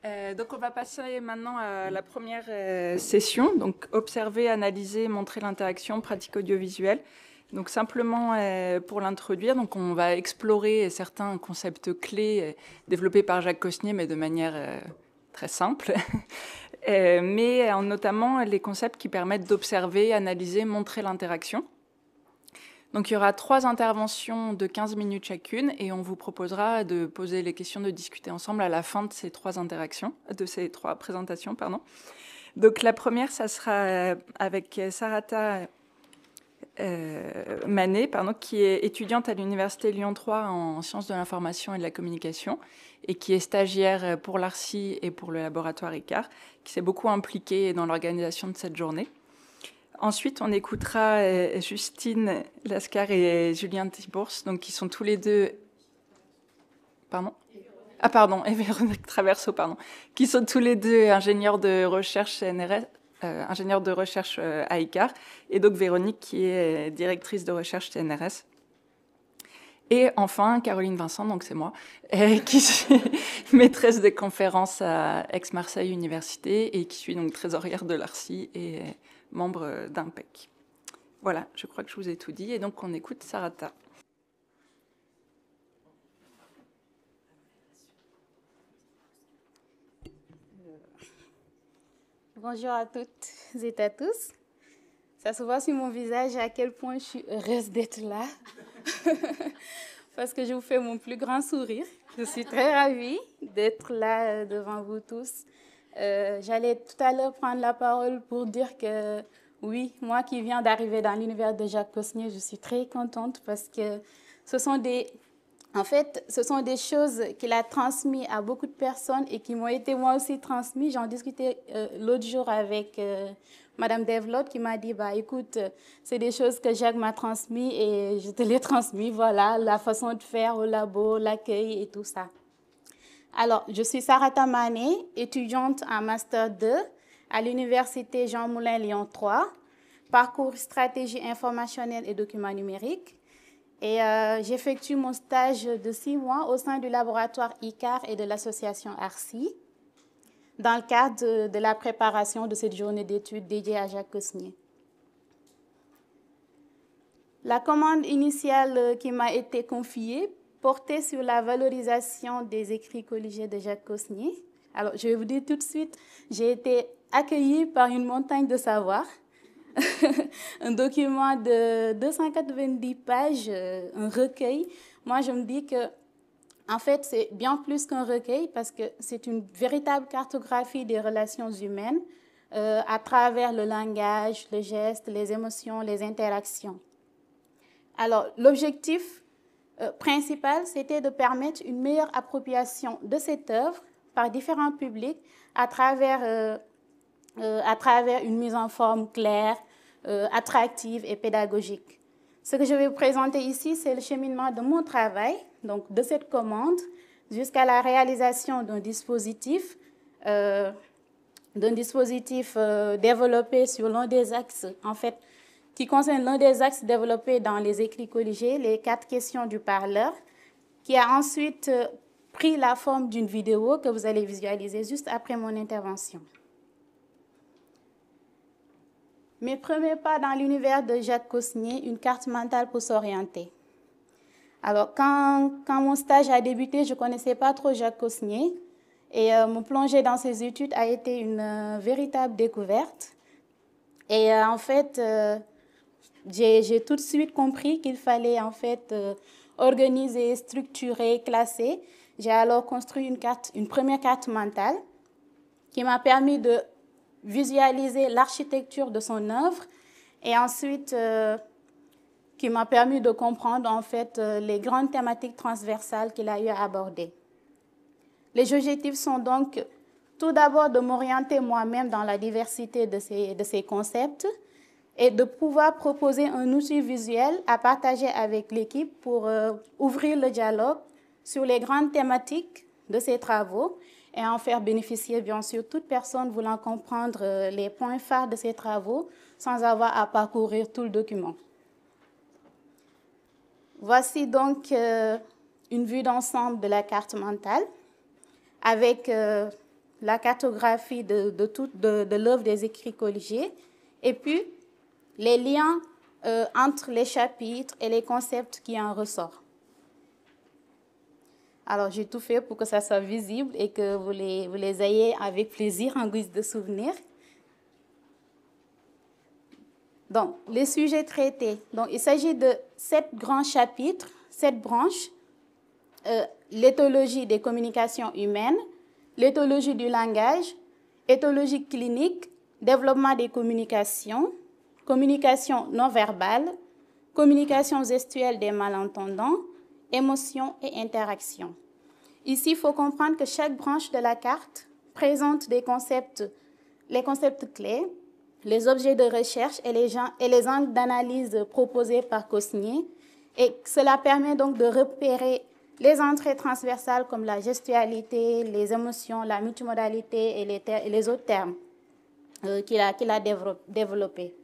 Donc on va passer maintenant à la première session, donc observer, analyser, montrer l'interaction, pratique audiovisuelle. Donc simplement pour l'introduire, donc on va explorer certains concepts clés développés par Jacques Cosnier, mais de manière très simple, mais notamment les concepts qui permettent d'observer, analyser, montrer l'interaction. Donc il y aura 3 interventions de 15 minutes chacune et on vous proposera de poser les questions, de discuter ensemble à la fin de ces 3 présentations. Donc la première, ça sera avec Sarata Manet, qui est étudiante à l'Université Lyon 3 en sciences de l'information et de la communication et qui est stagiaire pour l'ARCI et pour le laboratoire ICAR, qui s'est beaucoup impliquée dans l'organisation de cette journée. Ensuite, on écoutera Justine Lascar et Julien Tibours, donc qui sont tous les deux... et Véronique Traverso, qui sont tous les deux ingénieurs de recherche CNRS, ingénieurs de recherche à ICAR, et donc Véronique qui est directrice de recherche CNRS. Et enfin, Caroline Vincent, donc c'est moi, qui suis maîtresse de conférences à Aix-Marseille Université et qui suis donc trésorière de l'ARCI et membre d'IMPEC. Voilà, je crois que je vous ai tout dit. Et donc, on écoute Sarata. Bonjour à toutes et à tous. Ça se voit sur mon visage à quel point je suis heureuse d'être là. Parce que je vous fais mon plus grand sourire. Je suis très ravie d'être là devant vous tous. J'allais tout à l'heure prendre la parole pour dire que oui, moi qui viens d'arriver dans l'univers de Jacques Cosnier, je suis très contente parce que ce sont des choses qu'il a transmises à beaucoup de personnes et qui m'ont été moi aussi transmises. J'en discutais l'autre jour avec Madame Devlot qui m'a dit, écoute, c'est des choses que Jacques m'a transmises et je te les transmis, voilà, la façon de faire au labo, l'accueil et tout ça. Alors, je suis Sarata Manet, étudiante en Master 2 à l'Université Jean Moulin Lyon 3, parcours stratégie informationnelle et documents numériques. Et j'effectue mon stage de 6 mois au sein du laboratoire ICAR et de l'association ARCI dans le cadre de la préparation de cette journée d'études dédiée à Jacques Cosnier. La commande initiale qui m'a été confiée portait sur la valorisation des écrits colligés de Jacques Cosnier. Alors, je vais vous dire tout de suite, j'ai été accueillie par une montagne de savoir. Un document de 290 pages, un recueil. Moi, je me dis que, en fait, c'est bien plus qu'un recueil parce que c'est une véritable cartographie des relations humaines à travers le langage, le geste, les émotions, les interactions. Alors, l'objectif principal, c'était de permettre une meilleure appropriation de cette œuvre par différents publics à travers une mise en forme claire, attractive et pédagogique. Ce que je vais vous présenter ici, c'est le cheminement de mon travail, donc de cette commande jusqu'à la réalisation d'un dispositif développé sur l'un des axes, en fait, qui concerne l'un des axes développés dans les écrits colligés, les 4 questions du parleur, qui a ensuite pris la forme d'une vidéo que vous allez visualiser juste après mon intervention. Mes premiers pas dans l'univers de Jacques Cosnier, une carte mentale pour s'orienter. Alors, quand mon stage a débuté, je ne connaissais pas trop Jacques Cosnier et me plonger dans ses études a été une véritable découverte. Et en fait, j'ai tout de suite compris qu'il fallait en fait organiser, structurer, classer. J'ai alors construit une première carte mentale qui m'a permis de visualiser l'architecture de son œuvre et ensuite qui m'a permis de comprendre en fait les grandes thématiques transversales qu'il a eu à aborder. Les objectifs sont donc tout d'abord de m'orienter moi-même dans la diversité de ces concepts et de pouvoir proposer un outil visuel à partager avec l'équipe pour ouvrir le dialogue sur les grandes thématiques de ces travaux et en faire bénéficier, bien sûr, toute personne voulant comprendre les points phares de ces travaux sans avoir à parcourir tout le document. Voici donc une vue d'ensemble de la carte mentale avec la cartographie de l'œuvre des écrits colligés, et puis les liens entre les chapitres et les concepts qui en ressortent. Alors, j'ai tout fait pour que ça soit visible et que vous les ayez avec plaisir en guise de souvenir. Donc, les sujets traités. Donc, il s'agit de 7 grands chapitres, 7 branches. L'éthologie des communications humaines, l'éthologie du langage, éthologie clinique, développement des communications, communication non verbale, communication gestuelle des malentendants, émotions et interactions. Ici, il faut comprendre que chaque branche de la carte présente les concepts clés, les objets de recherche et les angles d'analyse proposés par Cosnier. Et cela permet donc de repérer les entrées transversales comme la gestualité, les émotions, la multimodalité et les autres termes qu'il a développés.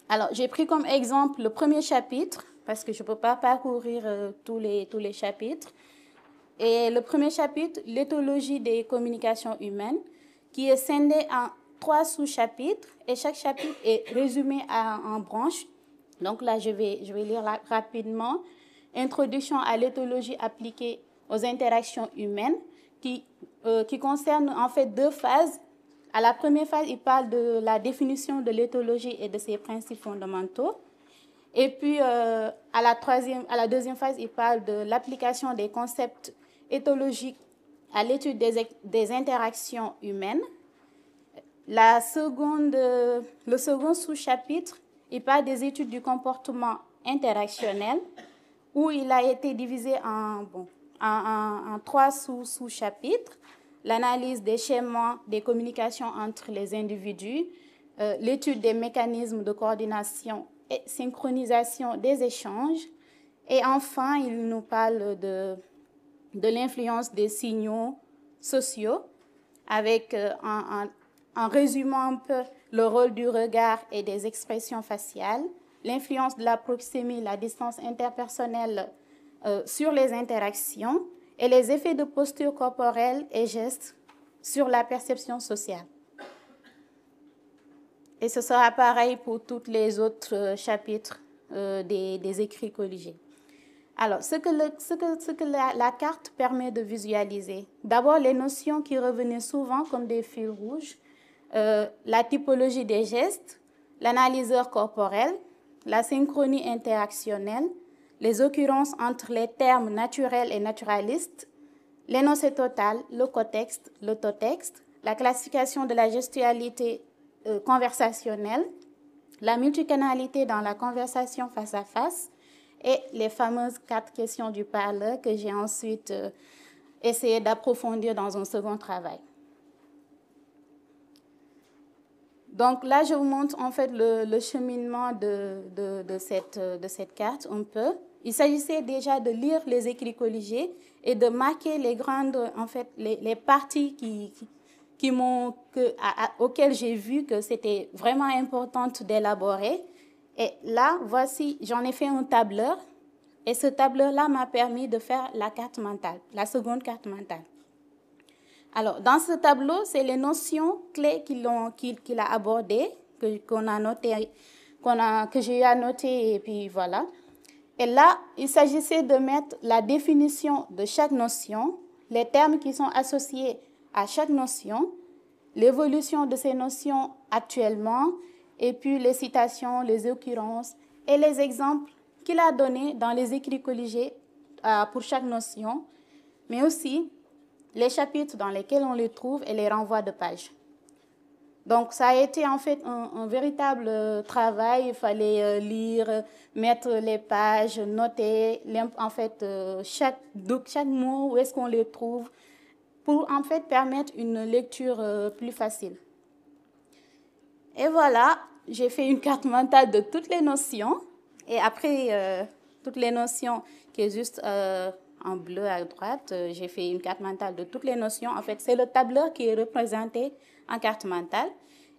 Alors, j'ai pris comme exemple le premier chapitre, parce que je ne peux pas parcourir tous les chapitres. Et le premier chapitre, l'éthologie des communications humaines, qui est scindé en 3 sous-chapitres, et chaque chapitre est résumé en branches. Donc là, je vais lire rapidement. Introduction à l'éthologie appliquée aux interactions humaines, qui concerne en fait 2 phases. À la première phase, il parle de la définition de l'éthologie et de ses principes fondamentaux. Et puis, à la deuxième phase, il parle de l'application des concepts éthologiques à l'étude des interactions humaines. Le second sous-chapitre, il parle des études du comportement interactionnel, où il a été divisé en 3 sous-chapitres. L'analyse des schémas des communications entre les individus, l'étude des mécanismes de coordination et synchronisation des échanges. Et enfin, il nous parle de l'influence des signaux sociaux, avec, en résumant un peu le rôle du regard et des expressions faciales, l'influence de la proxémie, la distance interpersonnelle sur les interactions, et les effets de posture corporelle et gestes sur la perception sociale. Et ce sera pareil pour tous les autres chapitres des écrits colligés. Alors, ce que la carte permet de visualiser, d'abord les notions qui revenaient souvent comme des fils rouges, la typologie des gestes, l'analyseur corporel, la synchronie interactionnelle, les occurrences entre les termes naturels et naturalistes, l'énoncé total, le cotexte, l'autotexte, la classification de la gestualité conversationnelle, la multicanalité dans la conversation face à face et les fameuses 4 questions du parleur que j'ai ensuite essayé d'approfondir dans un second travail. Donc là, je vous montre en fait le cheminement de cette carte un peu. Il s'agissait déjà de lire les écrits colligés et de marquer les grandes, en fait, les parties auxquelles j'ai vu que c'était vraiment important d'élaborer. Et là, voici, j'en ai fait un tableur. Et ce tableur-là m'a permis de faire la carte mentale, la seconde carte mentale. Alors, dans ce tableau, c'est les notions clés qu'il a abordées, que j'ai eu à noter, et puis voilà. Et là, il s'agissait de mettre la définition de chaque notion, les termes qui sont associés à chaque notion, l'évolution de ces notions actuellement, et puis les citations, les occurrences et les exemples qu'il a donnés dans les écrits colligés pour chaque notion, mais aussi les chapitres dans lesquels on les trouve et les renvois de pages. Donc, ça a été en fait un véritable travail. Il fallait lire, mettre les pages, noter en fait chaque mot, où est-ce qu'on les trouve, pour en fait permettre une lecture plus facile. Et voilà, j'ai fait une carte mentale de toutes les notions. Et après toutes les notions qui est juste en bleu à droite, j'ai fait une carte mentale de toutes les notions. En fait, c'est le tableur qui est représenté en carte mentale.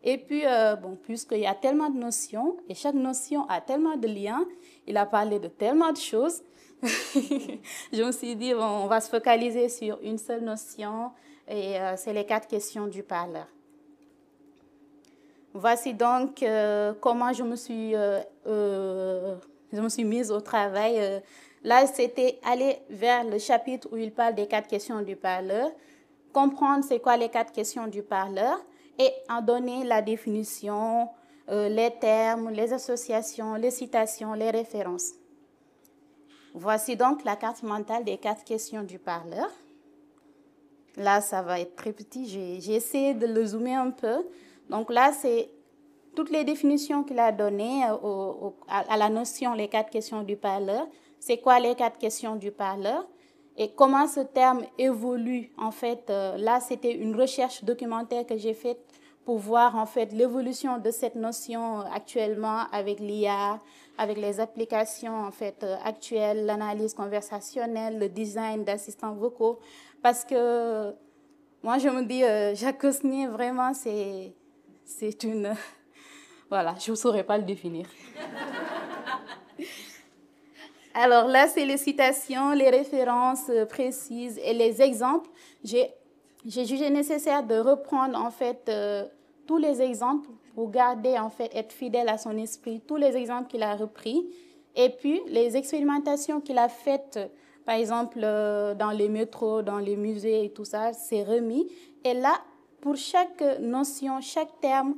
Et puis, bon, puisqu'il y a tellement de notions et chaque notion a tellement de liens, il a parlé de tellement de choses. Je me suis dit, bon, on va se focaliser sur une seule notion et c'est les 4 questions du parleur. Voici donc comment je me suis mise au travail. Là, c'était aller vers le chapitre où il parle des 4 questions du parleur, comprendre c'est quoi les 4 questions du parleur et en donner la définition, les termes, les associations, les citations, les références. Voici donc la carte mentale des 4 questions du parleur. Là, ça va être très petit. J'ai essayé de le zoomer un peu. Donc là, c'est toutes les définitions qu'il a données à la notion, les 4 questions du parleur. C'est quoi les 4 questions du parleur? Et comment ce terme évolue? En fait, là, c'était une recherche documentaire que j'ai faite pour voir en fait l'évolution de cette notion actuellement avec l'IA, avec les applications en fait actuelles, l'analyse conversationnelle, le design d'assistants vocaux. Parce que moi, je me dis, Jacques Cosnier, vraiment, c'est une... Voilà, je ne saurais pas le définir. Alors là, c'est les citations, les références précises et les exemples. J'ai jugé nécessaire de reprendre en fait tous les exemples pour garder en fait, être fidèle à son esprit, tous les exemples qu'il a repris et puis les expérimentations qu'il a faites, par exemple dans les métros, dans les musées et tout ça, c'est remis. Et là, pour chaque notion, chaque terme,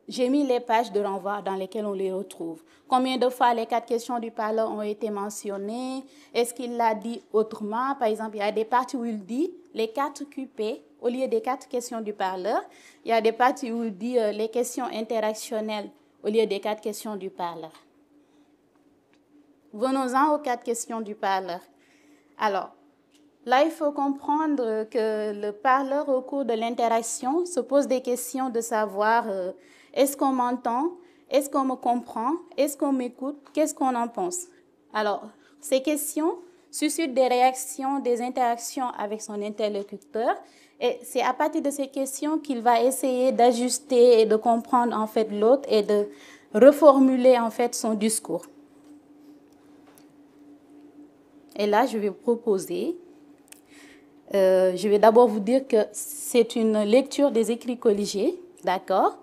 j'ai mis les pages de renvoi dans lesquelles on les retrouve. Combien de fois les 4 questions du parleur ont été mentionnées? Est-ce qu'il l'a dit autrement? Par exemple, il y a des parties où il dit les 4 QP au lieu des 4 questions du parleur. Il y a des parties où il dit les questions interactionnelles au lieu des 4 questions du parleur. Venons-en aux 4 questions du parleur. Alors, là, il faut comprendre que le parleur, au cours de l'interaction, se pose des questions de savoir est-ce qu'on m'entend? Est-ce qu'on me comprend? Est-ce qu'on m'écoute? Qu'est-ce qu'on en pense? Alors, ces questions suscitent des réactions, des interactions avec son interlocuteur. Et c'est à partir de ces questions qu'il va essayer d'ajuster et de comprendre en fait l'autre et de reformuler en fait son discours. Et là, je vais vous proposer... je vais d'abord vous dire que c'est une lecture des écrits colligés, d'accord?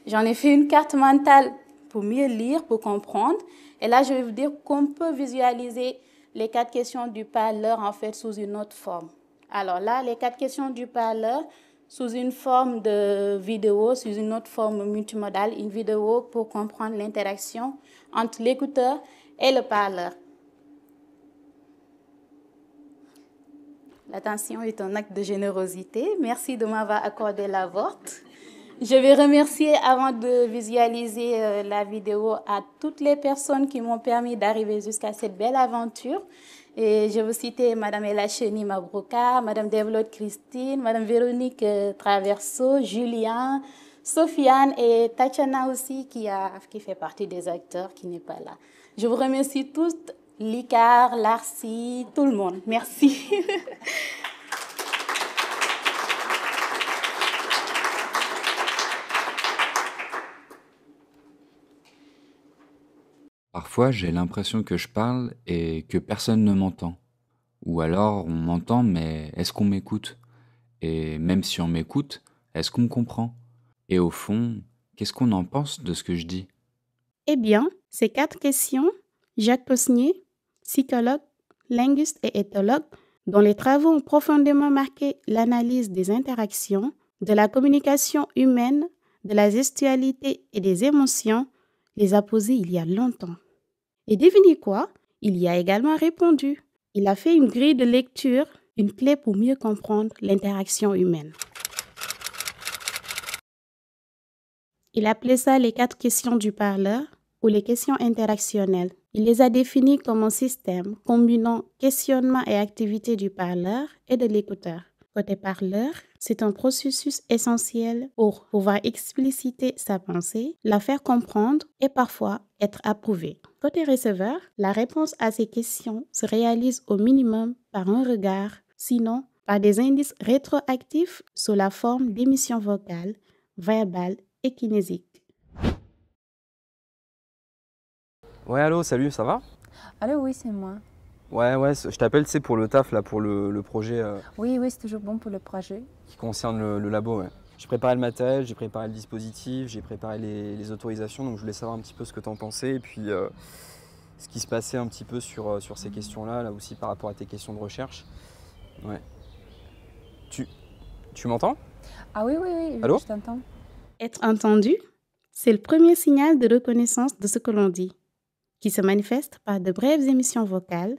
J'en ai fait une carte mentale pour mieux lire, pour comprendre. Et là, je vais vous dire qu'on peut visualiser les 4 questions du parleur en fait sous une autre forme. Alors là, les 4 questions du parleur sous une forme de vidéo, sous une autre forme multimodale, une vidéo pour comprendre l'interaction entre l'écouteur et le parleur. L'attention est un acte de générosité. Merci de m'avoir accordé la vôtre. Je vais remercier, avant de visualiser la vidéo, à toutes les personnes qui m'ont permis d'arriver jusqu'à cette belle aventure. Et je veux citer Mme Elacheni Mabroka, Mme Devlotte Christine, Mme Véronique Traverso, Julien, Sofiane et Tatiana aussi, qui fait partie des acteurs, qui n'est pas là. Je vous remercie tous. Licar, Larcy, tout le monde. Merci. Parfois, j'ai l'impression que je parle et que personne ne m'entend. Ou alors, on m'entend, mais est-ce qu'on m'écoute? Et même si on m'écoute, est-ce qu'on me comprend? Et au fond, qu'est-ce qu'on en pense de ce que je dis? Eh bien, ces 4 questions, Jacques Cosnier, psychologue, linguiste et éthologue, dont les travaux ont profondément marqué l'analyse des interactions, de la communication humaine, de la gestualité et des émotions, les a posées il y a longtemps. Et devinez quoi? Il y a également répondu. Il a fait une grille de lecture, une clé pour mieux comprendre l'interaction humaine. Il appelait ça les 4 questions du parleur ou les questions interactionnelles. Il les a définies comme un système combinant questionnement et activité du parleur et de l'écouteur. Côté parleur, c'est un processus essentiel pour pouvoir expliciter sa pensée, la faire comprendre et parfois être approuvé. Côté receveur, la réponse à ces questions se réalise au minimum par un regard, sinon par des indices rétroactifs sous la forme d'émissions vocales, verbales et kinésique. Ouais, allô, salut, ça va? Allô, oui, c'est moi. Ouais, je t'appelle, c'est pour le taf, là, pour le projet Oui, c'est toujours bon pour le projet. qui concerne le labo, ouais. J'ai préparé le matériel, j'ai préparé le dispositif, j'ai préparé les autorisations, donc je voulais savoir un petit peu ce que t'en pensais, et puis ce qui se passait un petit peu sur ces questions-là, là aussi par rapport à tes questions de recherche. Ouais. Tu m'entends? Ah oui, Allô? je t'entends. Être entendu, c'est le premier signal de reconnaissance de ce que l'on dit, qui se manifeste par de brèves émissions vocales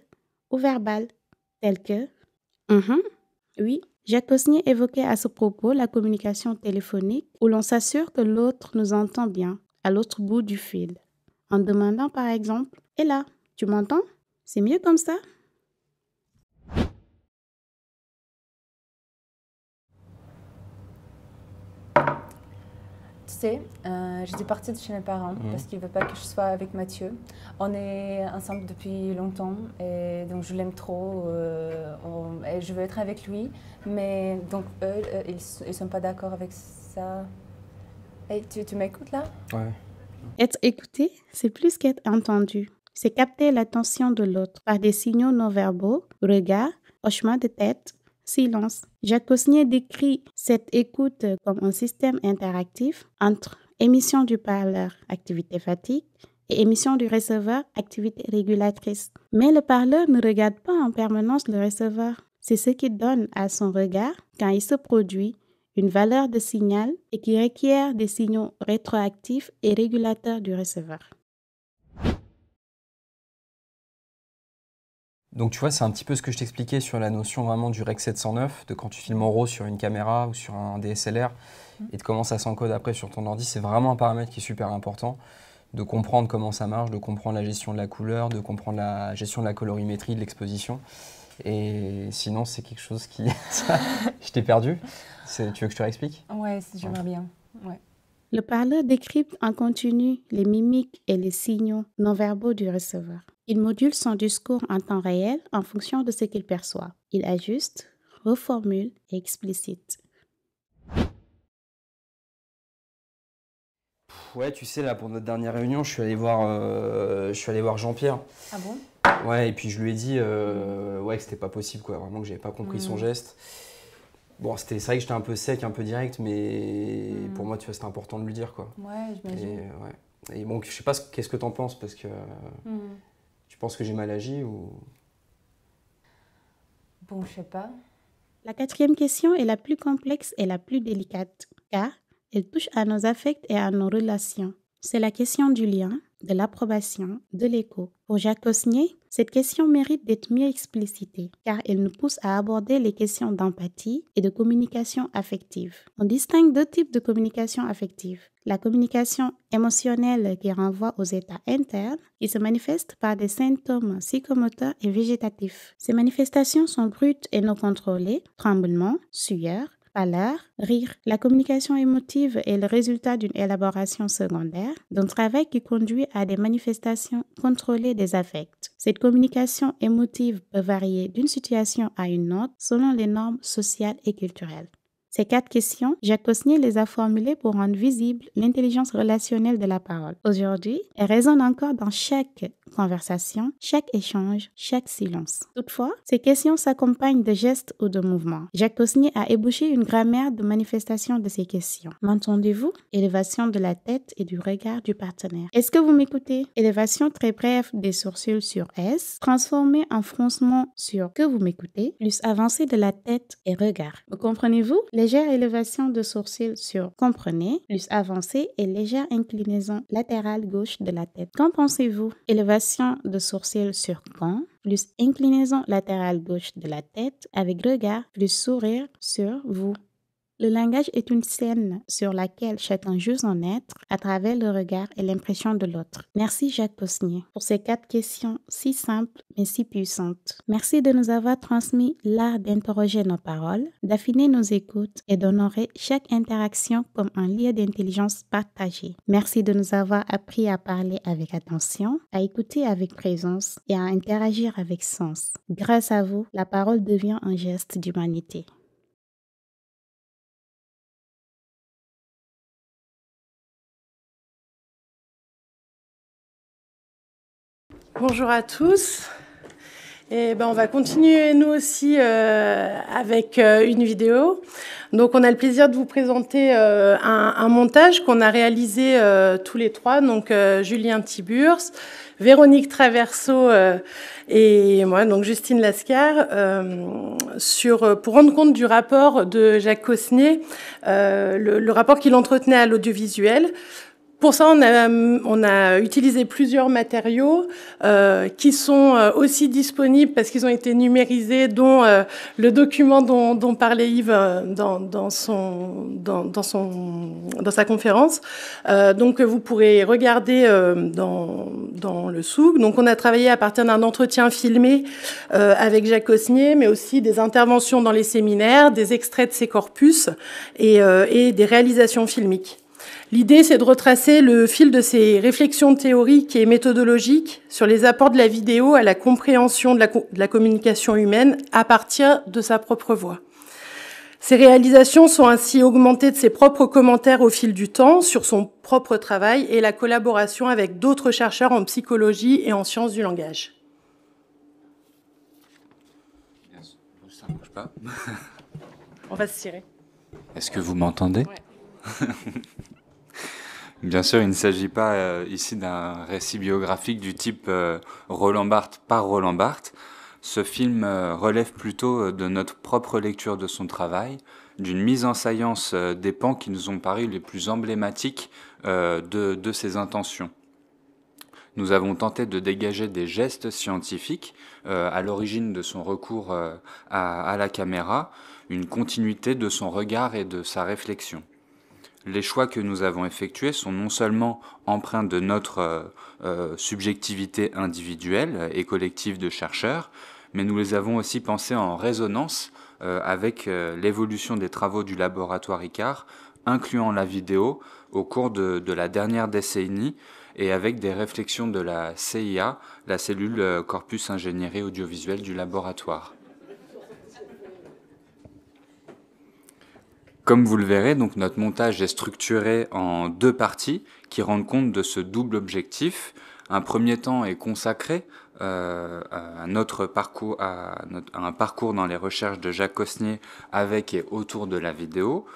ou verbales, telles que Mhm. Oui, Jacques Cosnier évoquait à ce propos la communication téléphonique où l'on s'assure que l'autre nous entend bien à l'autre bout du fil, en demandant par exemple « Et là, tu m'entends? C'est mieux comme ça ?» Tu sais, j'étais partie de chez mes parents parce qu'ils ne veulent pas que je sois avec Mathieu. On est ensemble depuis longtemps et donc je l'aime trop et je veux être avec lui. Mais donc eux, ils ne sont pas d'accord avec ça. Hey, tu m'écoutes là? Ouais. Être écouté, c'est plus qu'être entendu. C'est capter l'attention de l'autre par des signaux non-verbaux, regards, hochement de tête, silence. Jacques Cosnier décrit cette écoute comme un système interactif entre émission du parleur, activité fatigue, et émission du receveur, activité régulatrice. Mais le parleur ne regarde pas en permanence le receveur. C'est ce qui donne à son regard, quand il se produit, une valeur de signal et qui requiert des signaux rétroactifs et régulateurs du receveur. Donc tu vois, c'est un petit peu ce que je t'expliquais sur la notion vraiment du Rec 709, de quand tu filmes en RAW sur une caméra ou sur un DSLR et de comment ça s'encode après sur ton ordi. C'est vraiment un paramètre qui est super important, de comprendre comment ça marche, de comprendre la gestion de la couleur, de comprendre la gestion de la colorimétrie, de l'exposition. Et sinon, c'est quelque chose qui... Je t'ai perdu. Tu veux que je te réexplique? Ouais, j'aimerais bien. Ouais. Le parleur décrypte en continu les mimiques et les signaux non-verbaux du receveur. Il module son discours en temps réel en fonction de ce qu'il perçoit. Il ajuste, reformule et explicite. Ouais, tu sais, là, pour notre dernière réunion, je suis allé voir Jean-Pierre. Ah bon? Ouais, et puis je lui ai dit que c'était pas possible, quoi. Vraiment que j'avais pas compris son geste. Bon, c'est vrai que j'étais un peu sec, un peu direct, mais pour moi, tu vois, c'était important de lui dire, quoi. Ouais, j'imagine. Et bon, je sais pas qu'est-ce que t'en penses, parce que tu penses que j'ai mal agi ou... Bon, je sais pas. La quatrième question est la plus complexe et la plus délicate, car elle touche à nos affects et à nos relations. C'est la question du lien, de l'approbation, de l'écho. Pour Jacques Cosnier, cette question mérite d'être mieux explicitée, car elle nous pousse à aborder les questions d'empathie et de communication affective. On distingue deux types de communication affective. La communication émotionnelle qui renvoie aux états internes, qui se manifeste par des symptômes psychomoteurs et végétatifs. Ces manifestations sont brutes et non contrôlées, tremblements, sueur, pâleur, rire. La communication émotive est le résultat d'une élaboration secondaire, d'un travail qui conduit à des manifestations contrôlées des affects. Cette communication émotive peut varier d'une situation à une autre selon les normes sociales et culturelles. Ces 4 questions, Jacques Cosnier les a formulées pour rendre visible l'intelligence relationnelle de la parole. Aujourd'hui, elles résonnent encore dans chaque conversation, chaque échange, chaque silence. Toutefois, ces questions s'accompagnent de gestes ou de mouvements. Jacques Cosnier a ébauché une grammaire de manifestation de ces questions. M'entendez-vous? Élévation de la tête et du regard du partenaire. Est-ce que vous m'écoutez? Élévation très brève des sourcils sur S, transformée en froncement sur que vous m'écoutez, plus avancée de la tête et regard. Me comprenez-vous? Légère élévation de sourcils sur comprenez, plus avancée et légère inclinaison latérale gauche de la tête. Qu'en pensez-vous? Élévation de sourcils sur quand, plus inclinaison latérale gauche de la tête avec regard, plus sourire sur vous. Le langage est une scène sur laquelle chacun joue son être à travers le regard et l'impression de l'autre. Merci Jacques Cosnier pour ces 4 questions si simples mais si puissantes. Merci de nous avoir transmis l'art d'interroger nos paroles, d'affiner nos écoutes et d'honorer chaque interaction comme un lieu d'intelligence partagée. Merci de nous avoir appris à parler avec attention, à écouter avec présence et à interagir avec sens. Grâce à vous, la parole devient un geste d'humanité. Bonjour à tous. Et on va continuer nous aussi avec une vidéo. Donc on a le plaisir de vous présenter un montage qu'on a réalisé tous les trois, donc Julien Tiburce, Véronique Traverso et moi, donc Justine Lascar, pour rendre compte du rapport de Jacques Cosnier, le rapport qu'il entretenait à l'audiovisuel. Pour ça, on a utilisé plusieurs matériaux qui sont aussi disponibles parce qu'ils ont été numérisés, dont le document dont parlait Yves dans sa conférence. Donc, vous pourrez regarder dans le souk. Donc, on a travaillé à partir d'un entretien filmé avec Jacques Cosnier, mais aussi des interventions dans les séminaires, des extraits de ses corpus et des réalisations filmiques. L'idée, c'est de retracer le fil de ses réflexions théoriques et méthodologiques sur les apports de la vidéo à la compréhension de la communication humaine à partir de sa propre voix. Ces réalisations sont ainsi augmentées de ses propres commentaires au fil du temps sur son propre travail et la collaboration avec d'autres chercheurs en psychologie et en sciences du langage. Ça ne marche pas. On va se tirer. Est-ce que vous m'entendez? Ouais. Bien sûr, il ne s'agit pas ici d'un récit biographique du type Roland Barthes par Roland Barthes. Ce film relève plutôt de notre propre lecture de son travail, d'une mise en saillance des pans qui nous ont paru les plus emblématiques de ses intentions. Nous avons tenté de dégager des gestes scientifiques à l'origine de son recours à la caméra, une continuité de son regard et de sa réflexion. Les choix que nous avons effectués sont non seulement empreints de notre subjectivité individuelle et collective de chercheurs, mais nous les avons aussi pensés en résonance avec l'évolution des travaux du laboratoire Icare, incluant la vidéo au cours de la dernière décennie et avec des réflexions de la CIA, la cellule Corpus Ingénierie Audiovisuelle du laboratoire. Comme vous le verrez, donc notre montage est structuré en deux parties qui rendent compte de ce double objectif. Un premier temps est consacré à un parcours dans les recherches de Jacques Cosnier avec et autour de la vidéo,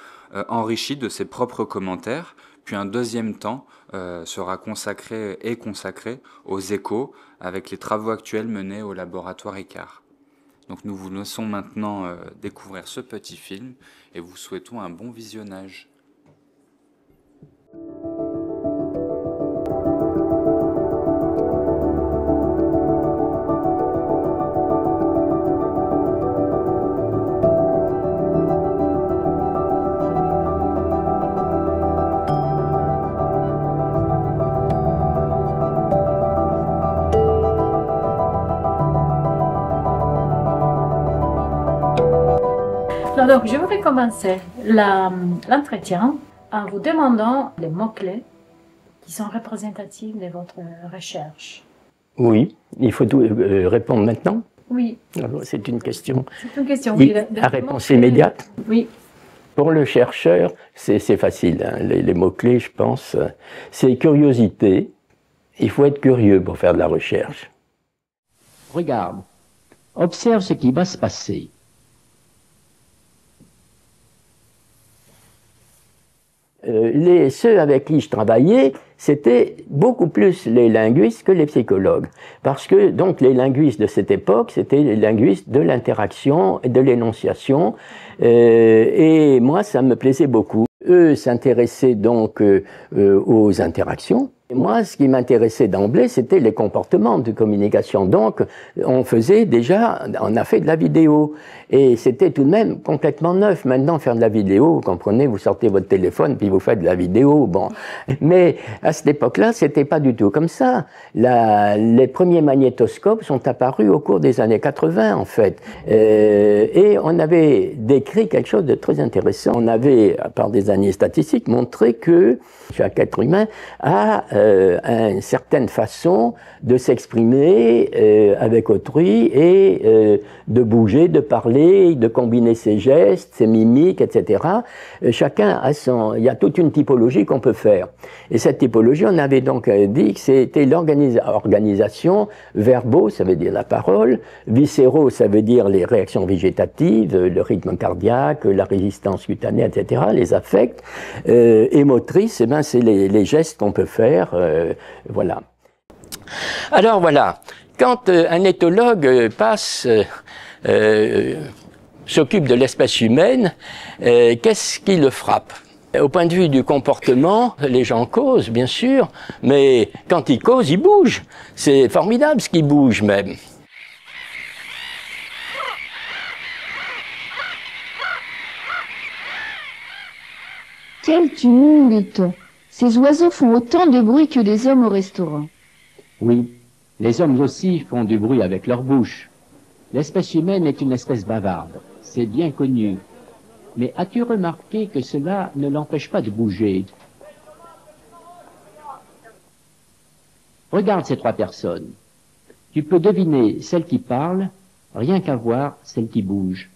enrichi de ses propres commentaires. Puis un deuxième temps sera consacré aux échos avec les travaux actuels menés au laboratoire Icare. Donc nous vous laissons maintenant découvrir ce petit film et vous souhaitons un bon visionnage. Donc, je voudrais commencer l'entretien en vous demandant les mots-clés qui sont représentatifs de votre recherche. Oui, il faut répondre maintenant. Oui. C'est une question. C'est une question, oui. À réponse immédiate. Oui. Pour le chercheur, c'est facile. Hein. Les mots-clés, je pense, c'est curiosité. Il faut être curieux pour faire de la recherche. Regarde, observe ce qui va se passer. Ceux avec qui je travaillais, c'était beaucoup plus les linguistes que les psychologues. Parce que donc les linguistes de cette époque, c'était les linguistes de l'interaction et de l'énonciation. Et moi, ça me plaisait beaucoup. Eux s'intéressaient donc aux interactions. Et moi, ce qui m'intéressait d'emblée, c'était les comportements de communication. Donc, on a fait de la vidéo. Et c'était tout de même complètement neuf. Maintenant, faire de la vidéo, vous comprenez, vous sortez votre téléphone, puis vous faites de la vidéo, bon. Mais à cette époque-là, c'était pas du tout comme ça. Les premiers magnétoscopes sont apparus au cours des années 80, en fait. Et on avait décrit quelque chose de très intéressant. On avait, par des années statistiques, montré que chaque être humain a une certaine façon de s'exprimer avec autrui et de bouger, de parler, de combiner ses gestes, ses mimiques, etc. Chacun a son... Il y a toute une typologie qu'on peut faire. Et cette typologie, on avait donc dit que c'était l'organisation, verbaux, ça veut dire la parole, viscéraux, ça veut dire les réactions végétatives, le rythme cardiaque, la résistance cutanée, etc., les affects, et motrices, eh ben, c'est les gestes qu'on peut faire, voilà. Alors voilà, quand un éthologue s'occupe de l'espèce humaine, qu'est-ce qui le frappe? Au point de vue du comportement, les gens causent, bien sûr, mais quand ils causent, ils bougent. C'est formidable ce qu'ils bougent même. Quel tumulte! Ces oiseaux font autant de bruit que les hommes au restaurant. Oui, les hommes aussi font du bruit avec leur bouche. L'espèce humaine est une espèce bavarde, c'est bien connu. Mais as-tu remarqué que cela ne l'empêche pas de bouger? Regarde ces trois personnes. Tu peux deviner celle qui parle, rien qu'à voir celle qui bouge.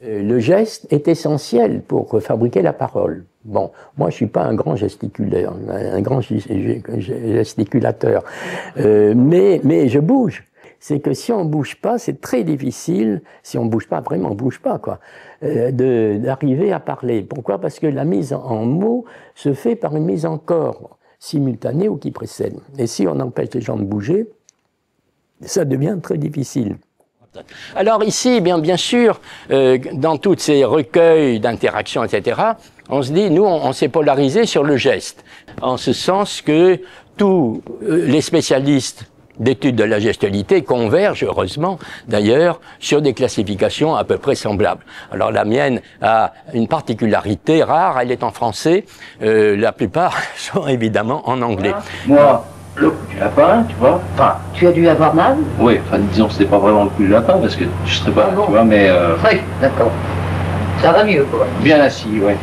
Le geste est essentiel pour fabriquer la parole. Bon, moi je suis pas un grand gesticulateur, mais je bouge. C'est que si on bouge pas, c'est très difficile, si on bouge pas, vraiment on bouge pas, quoi, d'arriver à parler. Pourquoi? Parce que la mise en mots se fait par une mise en corps simultanée ou qui précède. Et si on empêche les gens de bouger, ça devient très difficile. Alors ici, bien sûr, dans tous ces recueils d'interactions, etc., on se dit, nous, on s'est polarisé sur le geste, en ce sens que tous les spécialistes d'études de la gestualité convergent, heureusement d'ailleurs, sur des classifications à peu près semblables. Alors la mienne a une particularité rare, elle est en français, la plupart sont évidemment en anglais. Moi, le coup du lapin, tu vois, enfin... Tu as dû avoir mal? Oui, enfin disons que c'était pas vraiment le coup du lapin, parce que je serais pas, tu vois, mais... Oui, d'accord. Ça va mieux, quoi. Bien assis, ouais.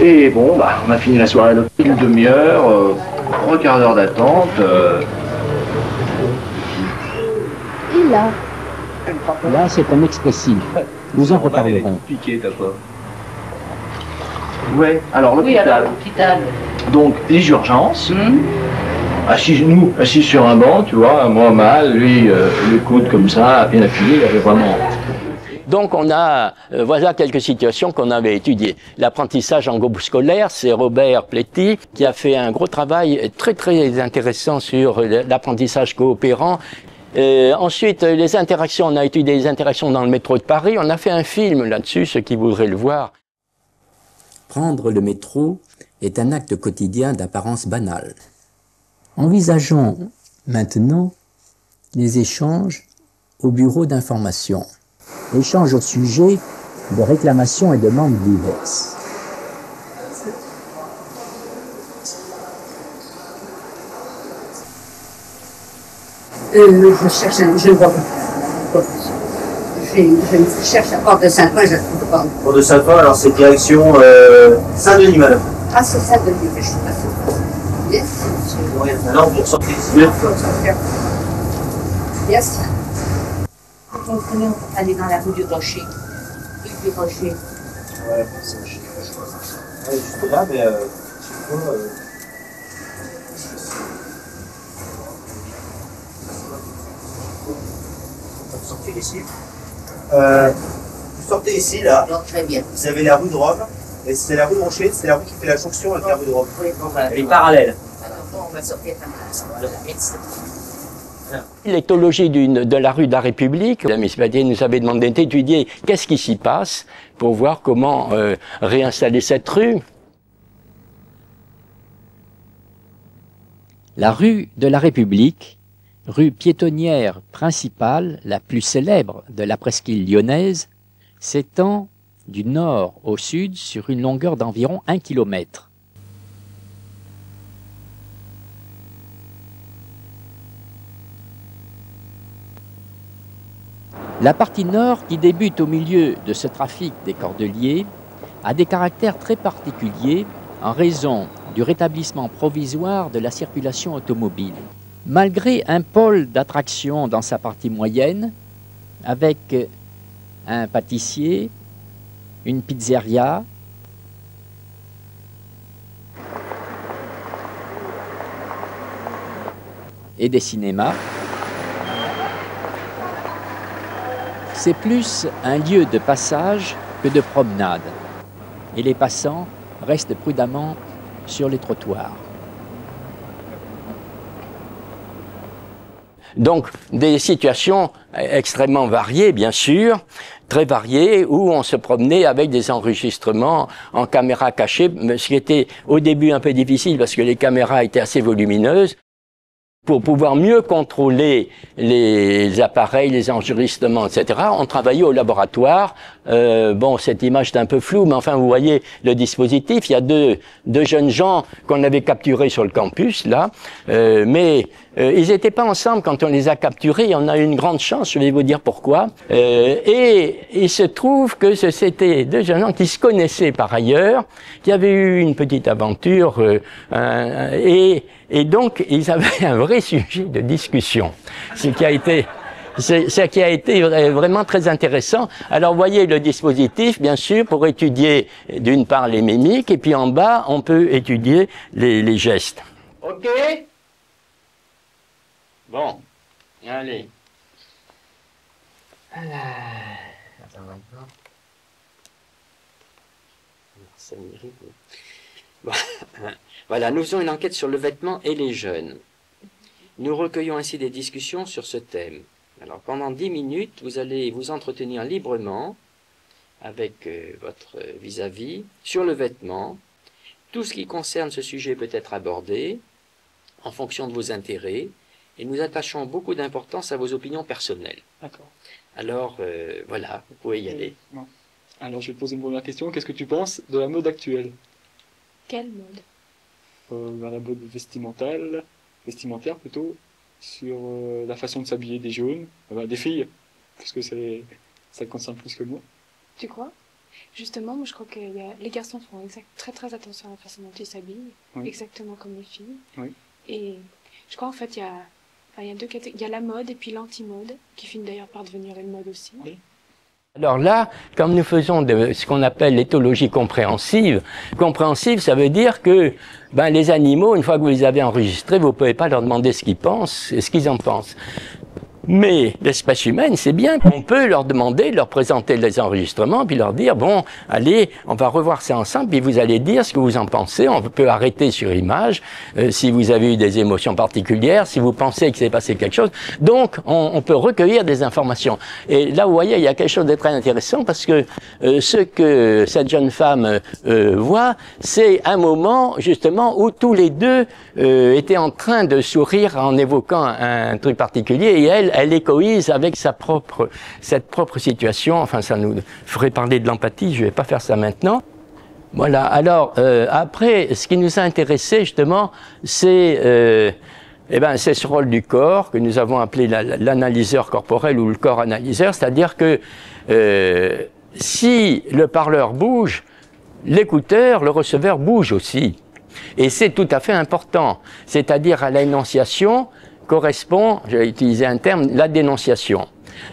Et bon, bah, on a fini la soirée à l'hôpital, une demi-heure, 3 quarts d'heure d'attente. Et là? Là, c'est un expressif. Nous en reparlerons. Piqué, t'as pas? Ouais, alors l'hôpital. Oui, alors l'hôpital. Donc, les urgences. Assis sur un banc, tu vois, moi mal, lui, le coude comme ça, bien appuyé, il avait vraiment... Donc on a, voilà quelques situations qu'on avait étudiées. L'apprentissage en groupe scolaire, c'est Robert Pléty qui a fait un gros travail très très intéressant sur l'apprentissage coopérant. Ensuite, les interactions, on a étudié les interactions dans le métro de Paris, on a fait un film là-dessus, ceux qui voudraient le voir. Prendre le métro est un acte quotidien d'apparence banale. Envisageons maintenant les échanges au bureau d'information. Échanges au sujet de réclamations et demandes diverses. Je cherche je vois pas. Je cherche la porte de Saint-Ouen, je ne trouve pas. Porte de Saint-Ouen, alors c'est direction Saint-Denis, madame. Ah, c'est Saint-Denis que je suis passée. Yes. Alors, vous ressortez ici. Yes. On peut aller dans la rue du Rocher. Rue du Rocher. Ouais, c'est Rocher. Ouais, juste là, mais je sais pas. Vous sortez ici. Vous sortez ici, là. Donc, très bien. Vous avez la rue de Rome. Et c'est la rue de Rocher, c'est la rue qui fait la jonction avec la rue de Rome. Oui, bon, bah, elle est parallèle. Alors, on va sortir comme ça. Voilà. L'éthologie de la rue de la République, Miss Padier nous avait demandé d'étudier qu'est-ce qui s'y passe pour voir comment réinstaller cette rue. La rue de la République, rue piétonnière principale, la plus célèbre de la presqu'île lyonnaise, s'étend du nord au sud sur une longueur d'environ 1 km. La partie nord, qui débute au milieu de ce trafic des Cordeliers, a des caractères très particuliers en raison du rétablissement provisoire de la circulation automobile. Malgré un pôle d'attraction dans sa partie moyenne, avec un pâtissier, une pizzeria, et des cinémas, c'est plus un lieu de passage que de promenade. Et les passants restent prudemment sur les trottoirs. Donc, des situations extrêmement variées, bien sûr, très variées, où on se promenait avec des enregistrements en caméra cachée, ce qui était au début un peu difficile parce que les caméras étaient assez volumineuses. Pour pouvoir mieux contrôler les appareils, les enregistrements, etc., on travaillait au laboratoire. Bon, cette image est un peu floue, mais enfin, vous voyez le dispositif. Il y a deux jeunes gens qu'on avait capturés sur le campus, là, mais ils n'étaient pas ensemble quand on les a capturés. On a eu une grande chance, je vais vous dire pourquoi. Et il se trouve que c'était deux jeunes gens qui se connaissaient par ailleurs, qui avaient eu une petite aventure, et donc, ils avaient un vrai sujet de discussion, ce qui a été vraiment très intéressant. Alors, vous voyez le dispositif, bien sûr, pour étudier d'une part les mimiques, et puis en bas, on peut étudier les gestes. OK? Bon, allez. Attends maintenant. Ça m'irrite. Bon. Voilà, nous faisons une enquête sur le vêtement et les jeunes. Nous recueillons ainsi des discussions sur ce thème. Alors, pendant 10 minutes, vous allez vous entretenir librement avec votre vis-à-vis sur le vêtement. Tout ce qui concerne ce sujet peut être abordé en fonction de vos intérêts et nous attachons beaucoup d'importance à vos opinions personnelles. D'accord. Alors, voilà, vous pouvez y aller. Bon. Alors, je vais te poser une première question. Qu'est-ce que tu penses de la mode actuelle? Quelle mode? La mode vestimentaire plutôt, sur la façon de s'habiller des jeunes, des filles, parce que ça concerne plus que moi. Tu crois? Justement, moi je crois que les garçons font très très attention à la façon dont ils s'habillent, oui. Exactement comme les filles. Oui. Et je crois en fait il y a deux catégories, il y a la mode et puis l'anti-mode, qui finit d'ailleurs par devenir une mode aussi. Oui. Alors là, comme nous faisons de ce qu'on appelle l'éthologie compréhensive, ça veut dire que les animaux, une fois que vous les avez enregistrés, vous ne pouvez pas leur demander ce qu'ils pensent et ce qu'ils en pensent. Mais l'espèce humaine, c'est bien qu'on peut leur demander, leur présenter les enregistrements, puis leur dire, bon, allez, on va revoir ça ensemble, puis vous allez dire ce que vous en pensez. On peut arrêter sur image si vous avez eu des émotions particulières, si vous pensez qu'il s'est passé quelque chose. Donc, on peut recueillir des informations. Et là, vous voyez, il y a quelque chose de très intéressant parce que ce que cette jeune femme voit, c'est un moment, justement, où tous les deux étaient en train de sourire en évoquant un truc particulier, et elle échoïse avec cette propre situation. Enfin, ça nous ferait parler de l'empathie, je ne vais pas faire ça maintenant. Voilà, alors, après, ce qui nous a intéressé, justement, c'est ce rôle du corps, que nous avons appelé l'analyseur corporel ou le corps analyseur, c'est-à-dire que si le parleur bouge, l'écouteur, le receveur bouge aussi. Et c'est tout à fait important, c'est-à-dire à l'énonciation, correspond, j'ai utilisé un terme, la dénonciation.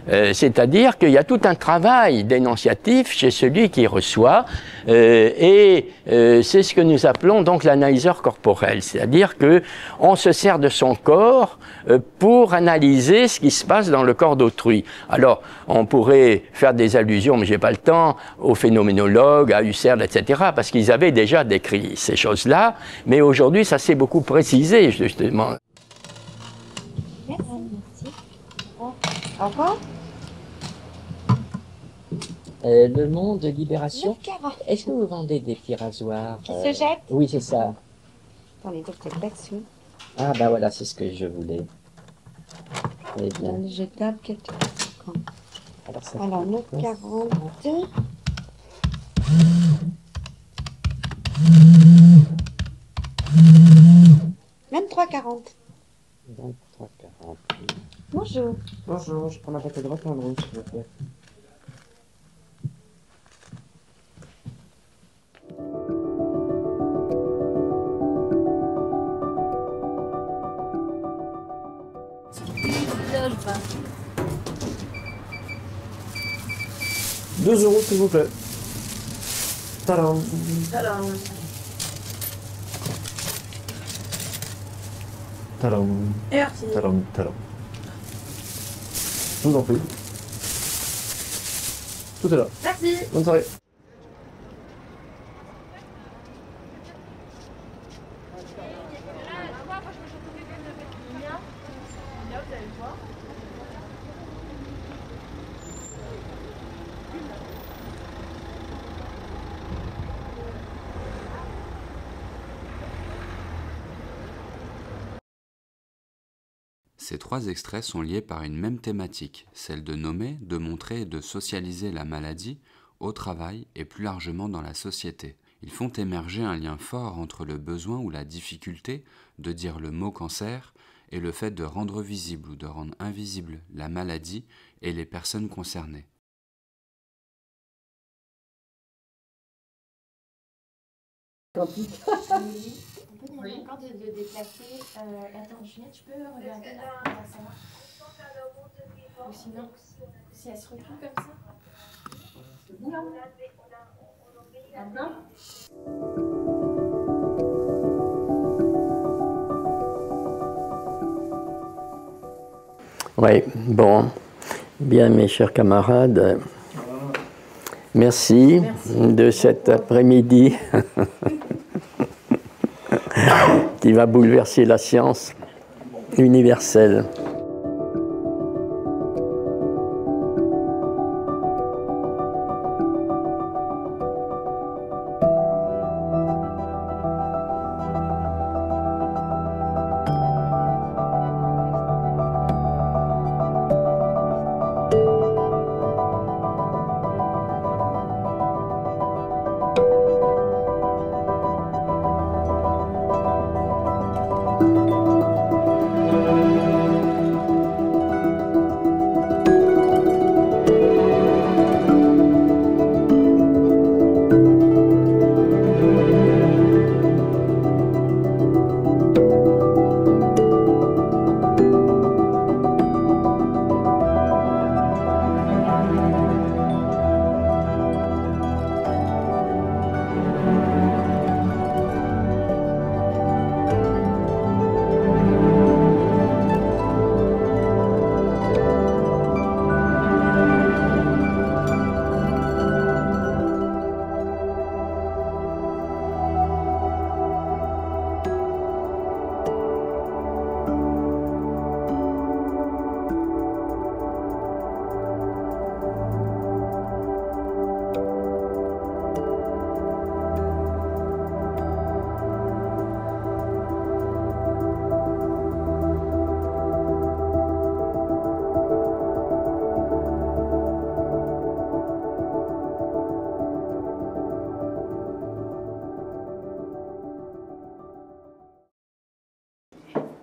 C'est-à-dire qu'il y a tout un travail dénonciatif chez celui qui reçoit, et c'est ce que nous appelons donc l'analyseur corporel. C'est-à-dire que on se sert de son corps pour analyser ce qui se passe dans le corps d'autrui. Alors, on pourrait faire des allusions, mais j'ai pas le temps, aux phénoménologues, à Husserl, etc., parce qu'ils avaient déjà décrit ces choses-là, mais aujourd'hui, ça s'est beaucoup précisé, justement. Merci. Au revoir. Le Monde Libération. Est-ce que vous vendez des petits rasoirs qui se jettent? Oui, c'est ça. Attendez, peut-être là-dessus. Ah, bah voilà, c'est ce que je voulais. Eh bien. Le jetable, 4,50. Alors 9,40. 23,40. 23,40. Bonjour. Bonjour, je prends ma boîte de droite en rouge, s'il vous plaît. Prośba. 2 € s'il vous plaît. Tadam. Tadam. Tadam. Merci. Tadam, tadam. Je vous en prie. Tout est là. Merci. Bonne soirée. Ces 3 extraits sont liés par une même thématique, celle de nommer, de montrer et de socialiser la maladie au travail et plus largement dans la société. Ils font émerger un lien fort entre le besoin ou la difficulté de dire le mot cancer et le fait de rendre visible ou de rendre invisible la maladie et les personnes concernées. On peut encore de déplacer. Attends, Juliette, tu peux regarder là comment ça marche? Ou sinon, si elle se retrouve comme ça. Maintenant? Oui, bon. Bien, mes chers camarades, merci de cet après-midi qui va bouleverser la science universelle.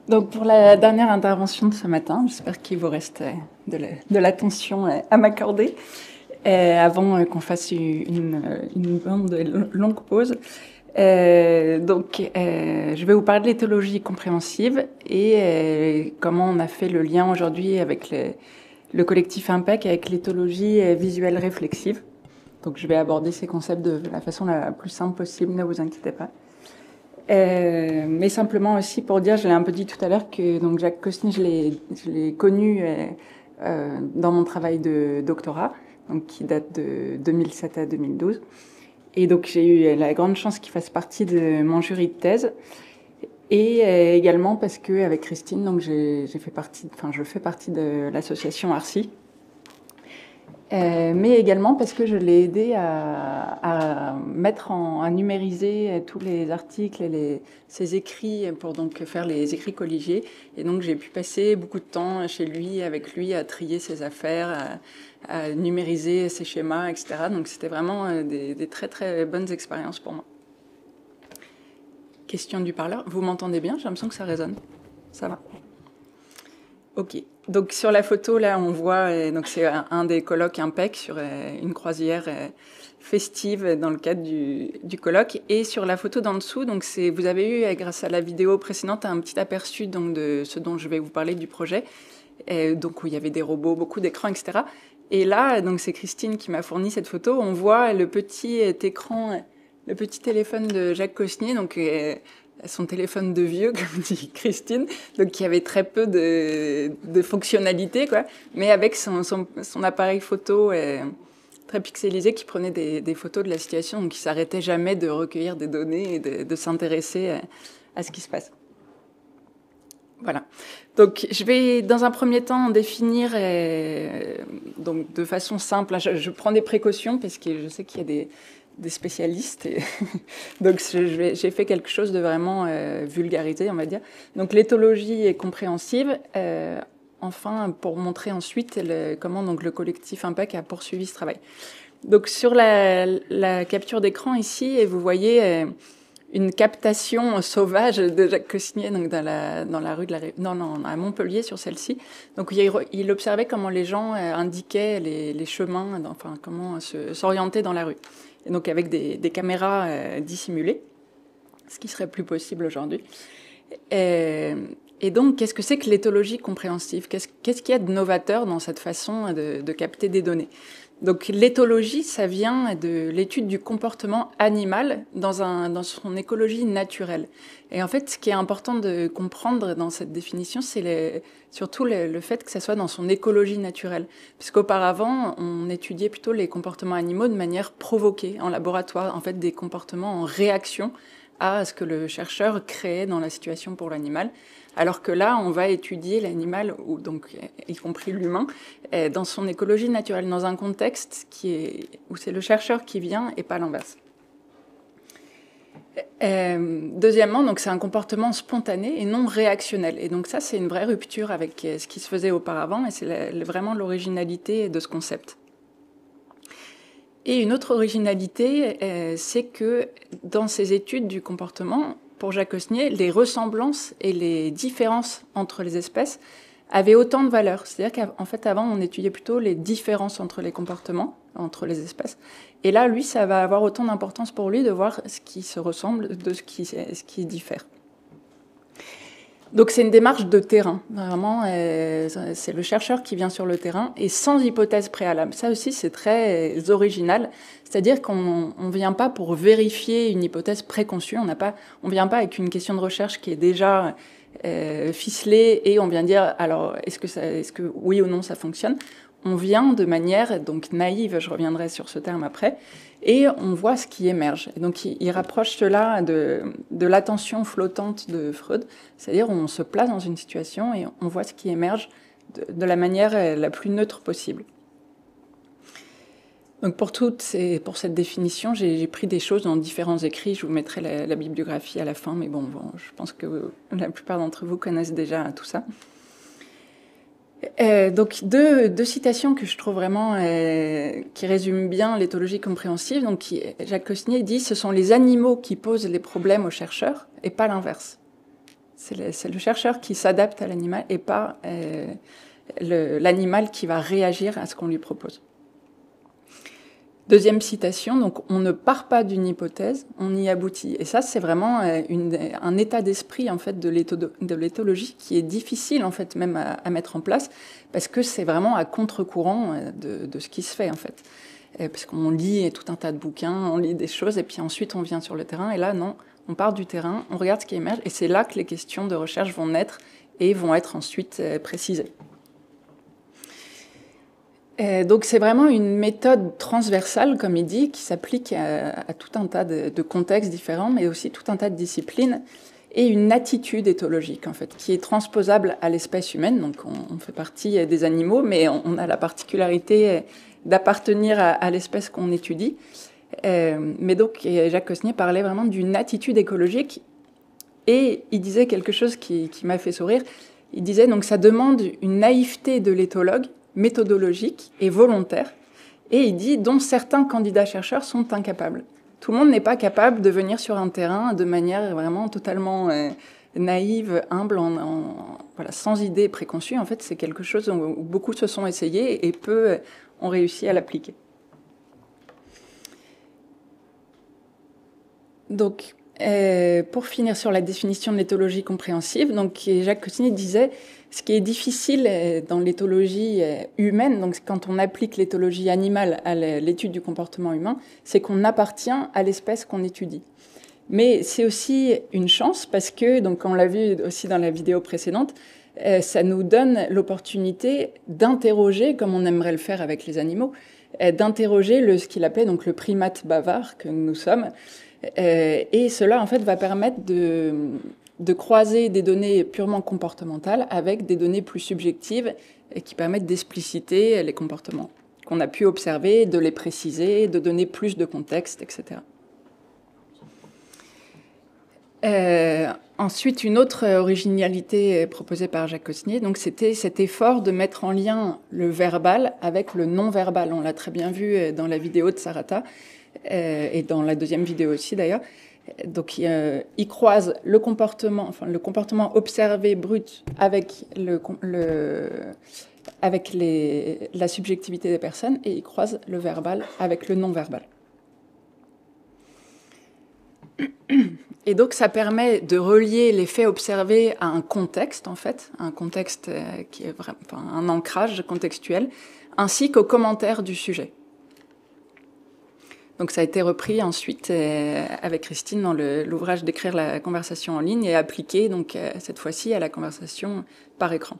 Donc pour la dernière intervention de ce matin, j'espère qu'il vous reste de l'attention à m'accorder avant qu'on fasse une longue pause. Je vais vous parler de l'éthologie compréhensive et comment on a fait le lien aujourd'hui avec le collectif IMPEC avec l'éthologie visuelle réflexive. Donc je vais aborder ces concepts de la façon la plus simple possible, ne vous inquiétez pas. Mais simplement aussi pour dire, je l'ai un peu dit tout à l'heure, que donc Jacques Cosny, je l'ai connu dans mon travail de doctorat, donc qui date de 2007 à 2012. Et donc j'ai eu la grande chance qu'il fasse partie de mon jury de thèse. Et également parce que avec Christine, donc je fais partie de l'association ARCI. Mais également parce que je l'ai aidé à numériser tous les articles et ses écrits pour donc faire les écrits colligés. Et donc j'ai pu passer beaucoup de temps chez lui, avec lui, à trier ses affaires, à numériser ses schémas, etc. Donc c'était vraiment des très très bonnes expériences pour moi. Question du parleur. Vous m'entendez bien? J'ai l'impression que ça résonne. Ça va? Ok. Donc sur la photo, là, on voit, donc c'est un des colloques IMPEC sur une croisière festive dans le cadre du colloque. Et sur la photo d'en dessous, donc vous avez eu, grâce à la vidéo précédente, un petit aperçu donc, de ce dont je vais vous parler du projet. et donc où il y avait des robots, beaucoup d'écrans, etc. Et là, donc c'est Christine qui m'a fourni cette photo. On voit le petit écran, le petit téléphone de Jacques Cosnier, donc son téléphone de vieux, comme dit Christine, donc qui avait très peu de fonctionnalités, quoi, mais avec son appareil photo très pixelisé qui prenait des photos de la situation, donc qui s'arrêtait jamais de recueillir des données et de s'intéresser à ce qui se passe. Voilà. Donc, je vais dans un premier temps définir, donc de façon simple. Je prends des précautions parce que je sais qu'il y a des spécialistes. Donc, j'ai fait quelque chose de vraiment vulgarisé, on va dire. Donc, l'éthologie est compréhensive. Enfin, pour montrer ensuite comment donc, le collectif Impact a poursuivi ce travail. Donc, sur la capture d'écran ici, et vous voyez une captation sauvage de Jacques Cosnier donc dans la rue de à Montpellier, sur celle-ci. Donc, il observait comment les gens indiquaient les chemins, enfin, comment s'orienter dans la rue. Et donc, avec des caméras dissimulées, ce qui serait plus possible aujourd'hui. Et donc, qu'est-ce que c'est que l'éthologie compréhensive? Qu'est-ce qu'il y a de novateur dans cette façon de capter des données? Donc, l'éthologie, ça vient de l'étude du comportement animal dans son écologie naturelle. Et en fait, ce qui est important de comprendre dans cette définition, c'est surtout le fait que ça soit dans son écologie naturelle. Puisqu'auparavant, on étudiait plutôt les comportements animaux de manière provoquée, en laboratoire, en fait, des comportements en réaction à ce que le chercheur créait dans la situation pour l'animal. Alors que là, on va étudier l'animal, donc y compris l'humain, dans son écologie naturelle, dans un contexte où c'est le chercheur qui vient et pas l'inverse. Deuxièmement, donc c'est un comportement spontané et non réactionnel. Et donc ça, c'est une vraie rupture avec ce qui se faisait auparavant, et c'est vraiment l'originalité de ce concept. Et une autre originalité, c'est que dans ces études du comportement, pour Jacques Cosnier, les ressemblances et les différences entre les espèces avaient autant de valeur. C'est-à-dire qu'en fait, avant, on étudiait plutôt les différences entre les comportements, entre les espèces. Et là, lui, ça va avoir autant d'importance pour lui de voir ce qui se ressemble de ce qui diffère. Donc c'est une démarche de terrain, vraiment, c'est le chercheur qui vient sur le terrain et sans hypothèse préalable. Ça aussi c'est très original, c'est-à-dire qu'on ne vient pas pour vérifier une hypothèse préconçue, on ne vient pas avec une question de recherche qui est déjà ficelée et on vient dire alors est-ce que oui ou non ça fonctionne. On vient de manière donc naïve, je reviendrai sur ce terme après, et on voit ce qui émerge. Et donc il rapproche cela de l'attention flottante de Freud, c'est-à-dire on se place dans une situation et on voit ce qui émerge de la manière la plus neutre possible. Donc pour cette définition, j'ai pris des choses dans différents écrits, je vous mettrai la bibliographie à la fin, mais bon, je pense que la plupart d'entre vous connaissent déjà tout ça. Donc deux citations que je trouve vraiment qui résument bien l'éthologie compréhensive. Donc Jacques Cosnier dit ce sont les animaux qui posent les problèmes aux chercheurs et pas l'inverse. C'est le chercheur qui s'adapte à l'animal et pas l'animal qui va réagir à ce qu'on lui propose. Deuxième citation, donc on ne part pas d'une hypothèse, on y aboutit. Et ça, c'est vraiment un état d'esprit en fait de l'éthologie qui est difficile en fait même à mettre en place parce que c'est vraiment à contre-courant de ce qui se fait en fait. Parce qu'on lit tout un tas de bouquins, on lit des choses et puis ensuite on vient sur le terrain. Et là, non, on part du terrain, on regarde ce qui émerge et c'est là que les questions de recherche vont naître et vont être ensuite précisées. Donc c'est vraiment une méthode transversale, comme il dit, qui s'applique à tout un tas de contextes différents, mais aussi tout un tas de disciplines, et une attitude éthologique, en fait, qui est transposable à l'espèce humaine. Donc on fait partie des animaux, mais on a la particularité d'appartenir à l'espèce qu'on étudie. Mais donc Jacques Cosnier parlait vraiment d'une attitude écologique, et il disait quelque chose qui m'a fait sourire. Il disait donc ça demande une naïveté de l'éthologue, méthodologique et volontaire, et il dit dont certains candidats chercheurs sont incapables. Tout le monde n'est pas capable de venir sur un terrain de manière vraiment totalement naïve, humble, voilà, sans idée préconçue. En fait, c'est quelque chose où beaucoup se sont essayés et peu ont réussi à l'appliquer. Donc, pour finir sur la définition de l'éthologie compréhensive, donc Jacques Cossigny disait ce qui est difficile dans l'éthologie humaine, donc quand on applique l'éthologie animale à l'étude du comportement humain, c'est qu'on appartient à l'espèce qu'on étudie. Mais c'est aussi une chance parce que, donc on l'a vu aussi dans la vidéo précédente, ça nous donne l'opportunité d'interroger, comme on aimerait le faire avec les animaux, d'interroger ce qu'il appelait donc le primate bavard que nous sommes. Et cela, en fait, va permettre de croiser des données purement comportementales avec des données plus subjectives et qui permettent d'expliciter les comportements qu'on a pu observer, de les préciser, de donner plus de contexte, etc. Ensuite, une autre originalité proposée par Jacques Cossigny, donc c'était cet effort de mettre en lien le verbal avec le non-verbal. On l'a très bien vu dans la vidéo de Sarata et dans la deuxième vidéo aussi d'ailleurs. Donc, il croise le comportement observé brut avec la subjectivité des personnes et il croise le verbal avec le non-verbal. Et donc, ça permet de relier les faits observés à un contexte, en fait, un contexte qui est vraiment, un ancrage contextuel, ainsi qu'aux commentaires du sujet. Donc, ça a été repris ensuite avec Christine dans l'ouvrage d'écrire la conversation en ligne et appliqué, donc, cette fois-ci, à la conversation par écran.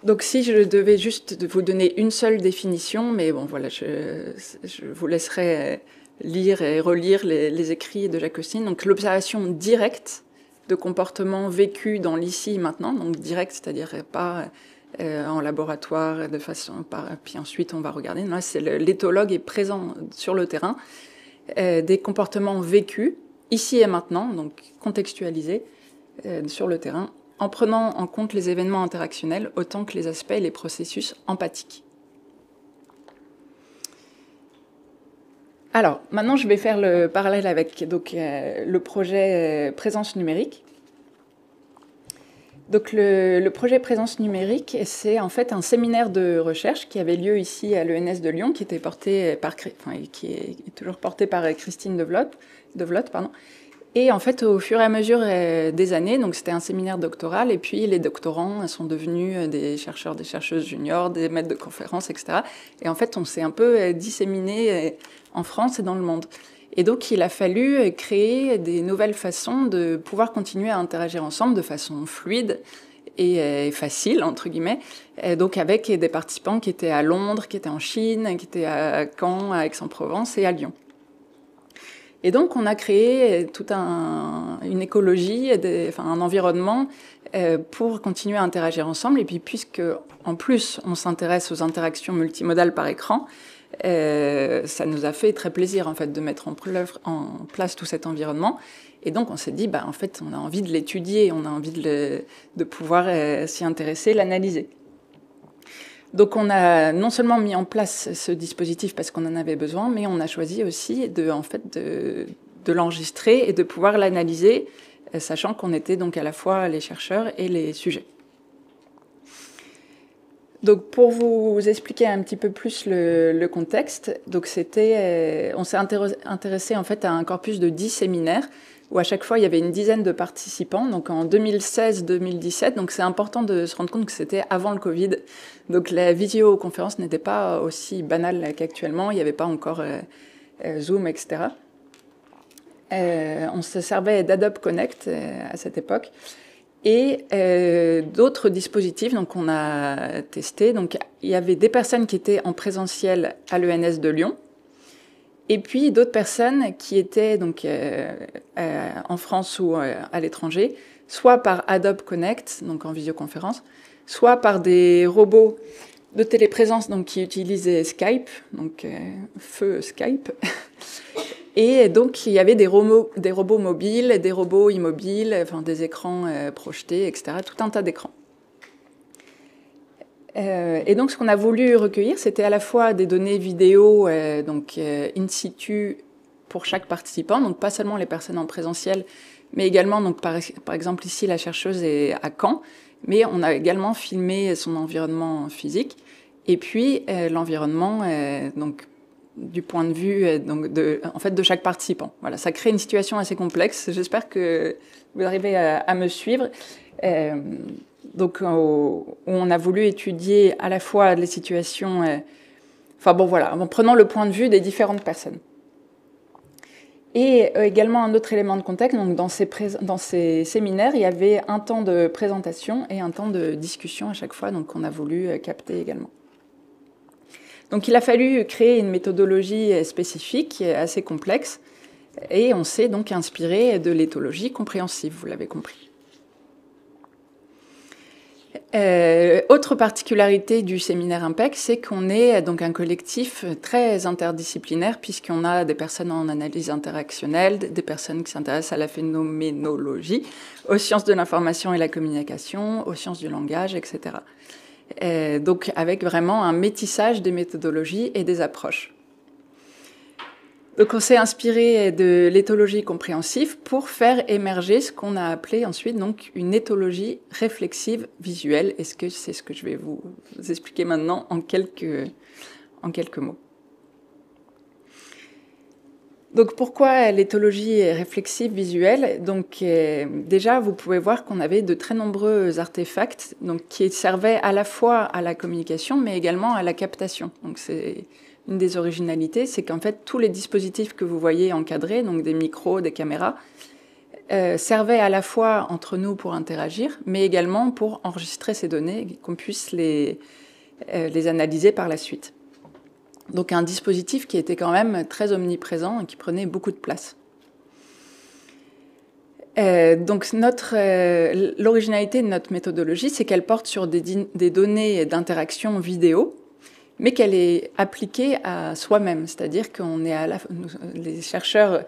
Donc, si je devais juste vous donner une seule définition, mais bon, voilà, je vous laisserai lire et relire les écrits de Jacques Cossigny. Donc, l'observation directe de comportements vécus dans l'ici et maintenant, donc direct, c'est-à-dire pas en laboratoire, de façon, puis ensuite on va regarder. Là, l'éthologue est présent sur le terrain, des comportements vécus ici et maintenant, donc contextualisés sur le terrain, en prenant en compte les événements interactionnels autant que les aspects et les processus empathiques. Alors, maintenant, je vais faire le parallèle avec le projet Présence numérique. Donc, le projet Présence numérique, c'est en fait un séminaire de recherche qui avait lieu ici à l'ENS de Lyon, qui était porté qui est toujours porté par Christine Devlotte, pardon. Et en fait, au fur et à mesure des années, donc c'était un séminaire doctoral, et puis les doctorants sont devenus des chercheurs, des chercheuses juniors, des maîtres de conférences, etc. Et en fait, on s'est un peu disséminé en France et dans le monde. Et donc, il a fallu créer des nouvelles façons de pouvoir continuer à interagir ensemble de façon fluide et facile, entre guillemets, et donc avec des participants qui étaient à Londres, qui étaient en Chine, qui étaient à Caen, à Aix-en-Provence et à Lyon. Et donc, on a créé toute une écologie, un environnement pour continuer à interagir ensemble. Et puis, puisque, en plus, on s'intéresse aux interactions multimodales par écran, ça nous a fait très plaisir, en fait, de mettre en place tout cet environnement. Et donc, on s'est dit, en fait, on a envie de l'étudier, on a envie de pouvoir s'y intéresser, l'analyser. Donc on a non seulement mis en place ce dispositif parce qu'on en avait besoin, mais on a choisi aussi de l'enregistrer et de pouvoir l'analyser, sachant qu'on était donc à la fois les chercheurs et les sujets. Donc pour vous expliquer un petit peu plus le contexte, donc on s'est intéressé en fait à un corpus de 10 séminaires où à chaque fois il y avait une dizaine de participants, donc en 2016-2017, donc c'est important de se rendre compte que c'était avant le Covid, donc la visioconférence n'était pas aussi banale qu'actuellement, il n'y avait pas encore Zoom, etc. On se servait d'Adobe Connect à cette époque, et d'autres dispositifs donc on a testé, donc il y avait des personnes qui étaient en présentiel à l'ENS de Lyon, et puis d'autres personnes qui étaient donc en France ou à l'étranger, soit par Adobe Connect, donc en visioconférence, soit par des robots de téléprésence donc, qui utilisaient Skype, donc feu Skype. Et donc il y avait des robots mobiles, des robots immobiles, enfin, des écrans projetés, etc., tout un tas d'écrans. Et donc, ce qu'on a voulu recueillir, c'était à la fois des données vidéo, donc in situ pour chaque participant, donc pas seulement les personnes en présentiel, mais également, donc par exemple ici, la chercheuse est à Caen, mais on a également filmé son environnement physique, et puis l'environnement donc du point de vue donc en fait, de chaque participant. Voilà, ça crée une situation assez complexe. J'espère que vous arrivez à me suivre. Donc, on a voulu étudier à la fois les situations... enfin bon, voilà, en prenant le point de vue des différentes personnes. Et également un autre élément de contexte, donc dans ces séminaires, il y avait un temps de présentation et un temps de discussion à chaque fois, donc on a voulu capter également. Donc il a fallu créer une méthodologie spécifique, assez complexe, et on s'est donc inspiré de l'éthologie compréhensive, vous l'avez compris. Autre particularité du séminaire IMPEC, c'est qu'on est donc un collectif très interdisciplinaire, puisqu'on a des personnes en analyse interactionnelle, des personnes qui s'intéressent à la phénoménologie, aux sciences de l'information et la communication, aux sciences du langage, etc. Donc avec vraiment un métissage des méthodologies et des approches. Donc on s'est inspiré de l'éthologie compréhensive pour faire émerger ce qu'on a appelé ensuite donc une éthologie réflexive visuelle. Est-ce que c'est ce que je vais vous expliquer maintenant en quelques mots. Donc pourquoi l'éthologie réflexive visuelle? Donc déjà vous pouvez voir qu'on avait de très nombreux artefacts donc, qui servaient à la fois à la communication mais également à la captation. Donc c'est une des originalités, c'est qu'en fait, tous les dispositifs que vous voyez encadrés, donc des micros, des caméras, servaient à la fois entre nous pour interagir, mais également pour enregistrer ces données, qu'on puisse les analyser par la suite. Donc un dispositif qui était quand même très omniprésent et qui prenait beaucoup de place. Donc l'originalité de notre méthodologie, c'est qu'elle porte sur des données d'interaction vidéo, mais qu'elle est appliquée à soi-même, c'est-à-dire qu'on est les chercheurs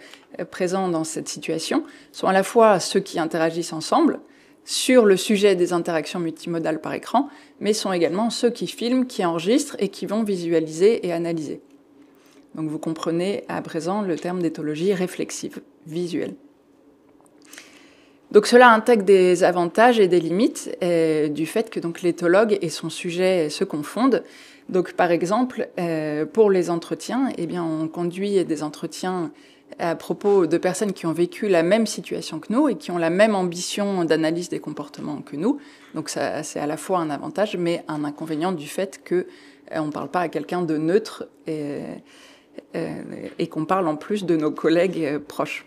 présents dans cette situation sont à la fois ceux qui interagissent ensemble sur le sujet des interactions multimodales par écran, mais sont également ceux qui filment, qui enregistrent et qui vont visualiser et analyser. Donc vous comprenez à présent le terme d'éthologie réflexive, visuelle. Donc cela intègre des avantages et des limites du fait que donc l'éthologue et son sujet se confondent. Donc, par exemple, pour les entretiens, eh bien, on conduit des entretiens à propos de personnes qui ont vécu la même situation que nous et qui ont la même ambition d'analyse des comportements que nous. Donc, c'est à la fois un avantage, mais un inconvénient du fait qu'on ne parle pas à quelqu'un de neutre et qu'on parle en plus de nos collègues proches.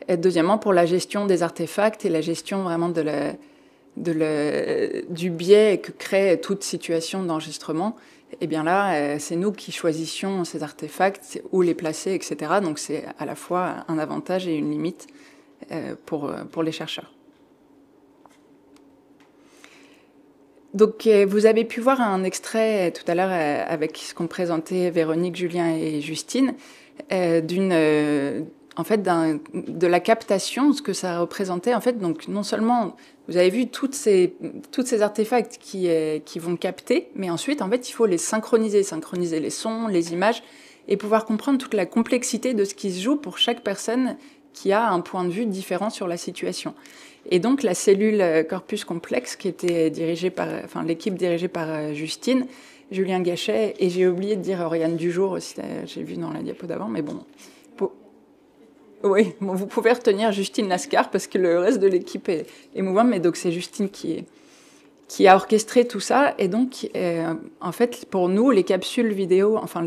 Et deuxièmement, pour la gestion des artefacts et la gestion vraiment du biais que crée toute situation d'enregistrement, eh bien là, c'est nous qui choisissions ces artefacts, où les placer, etc. Donc c'est à la fois un avantage et une limite pour les chercheurs. Donc vous avez pu voir un extrait tout à l'heure avec ce qu'ont présenté Véronique, Julien et Justine, de la captation, ce que ça représentait. En fait, donc non seulement vous avez vu tous ces artefacts qui vont capter, mais ensuite, en fait, il faut les synchroniser les sons, les images, et pouvoir comprendre toute la complexité de ce qui se joue pour chaque personne qui a un point de vue différent sur la situation. Et donc, la cellule Corpus Complex, qui était l'équipe dirigée par Justine, Julien Gachet, et j'ai oublié de dire Oriane Dujour aussi, j'ai vu dans la diapo d'avant, mais bon. Oui, bon, vous pouvez retenir Justine Lascar parce que le reste de l'équipe est mouvant, mais donc c'est Justine qui a orchestré tout ça. Et donc, en fait, pour nous, les capsules vidéo, enfin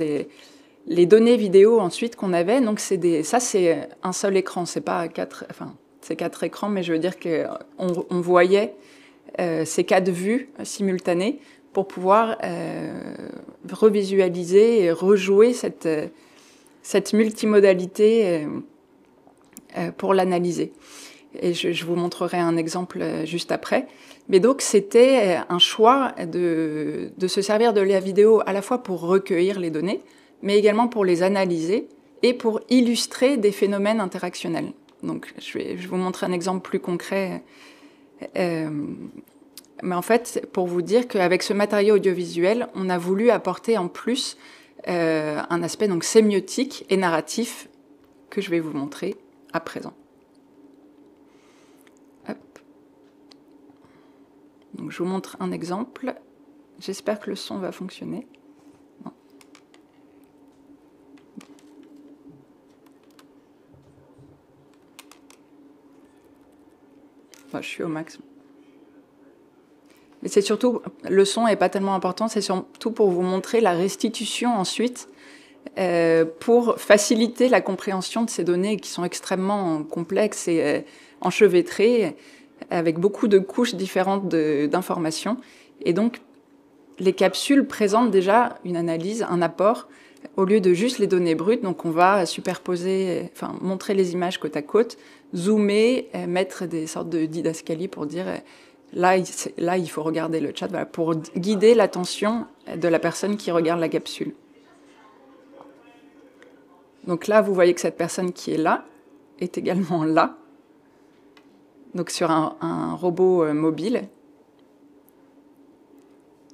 les données vidéo ensuite qu'on avait, donc ça c'est un seul écran, c'est pas c'est 4 écrans, mais je veux dire qu'on voyait ces 4 vues simultanées pour pouvoir revisualiser et rejouer cette multimodalité pour l'analyser. Et je vous montrerai un exemple juste après. Mais donc, c'était un choix de se servir de la vidéo à la fois pour recueillir les données, mais également pour les analyser et pour illustrer des phénomènes interactionnels. Donc, je vais vous montrer un exemple plus concret. Mais en fait, pour vous dire qu'avec ce matériau audiovisuel, on a voulu apporter en plus un aspect donc sémiotique et narratif que je vais vous montrer à présent. Hop. Donc, je vous montre un exemple. J'espère que le son va fonctionner. Non. Enfin, je suis au max. Mais c'est surtout, le son n'est pas tellement important, c'est surtout pour vous montrer la restitution ensuite, pour faciliter la compréhension de ces données qui sont extrêmement complexes et enchevêtrées, avec beaucoup de couches différentes d'informations. Et donc, les capsules présentent déjà une analyse, un apport, au lieu de juste les données brutes. Donc, on va superposer, enfin, montrer les images côte à côte, zoomer, mettre des sortes de didascalies pour dire... Là, il faut regarder le chat, voilà, pour guider l'attention de la personne qui regarde la capsule. Donc là, vous voyez que cette personne qui est là est également là, donc sur un robot mobile.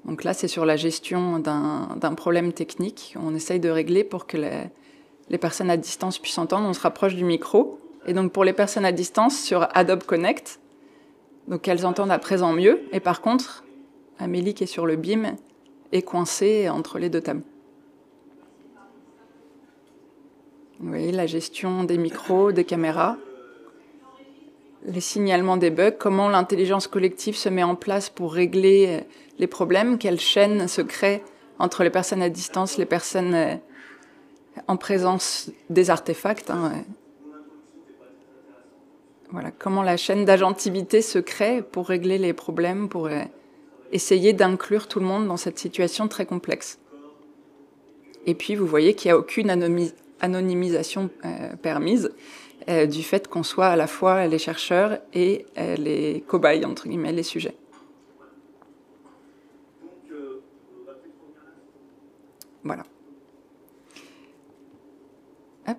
Donc là, c'est sur la gestion d'un problème technique. On essaye de régler pour que les personnes à distance puissent entendre. On se rapproche du micro. Et donc pour les personnes à distance, sur Adobe Connect, donc elles entendent à présent mieux. Et par contre, Amélie qui est sur le BIM est coincée entre les deux tables. Vous voyez la gestion des micros, des caméras, les signalements des bugs, comment l'intelligence collective se met en place pour régler les problèmes, quelle chaîne se crée entre les personnes à distance, les personnes en présence des artefacts. Voilà, comment la chaîne d'agentivité se crée pour régler les problèmes, pour essayer d'inclure tout le monde dans cette situation très complexe. Et puis, vous voyez qu'il n'y a aucune anonymisation permise du fait qu'on soit à la fois les chercheurs et les cobayes, entre guillemets, les sujets. Voilà. Hop.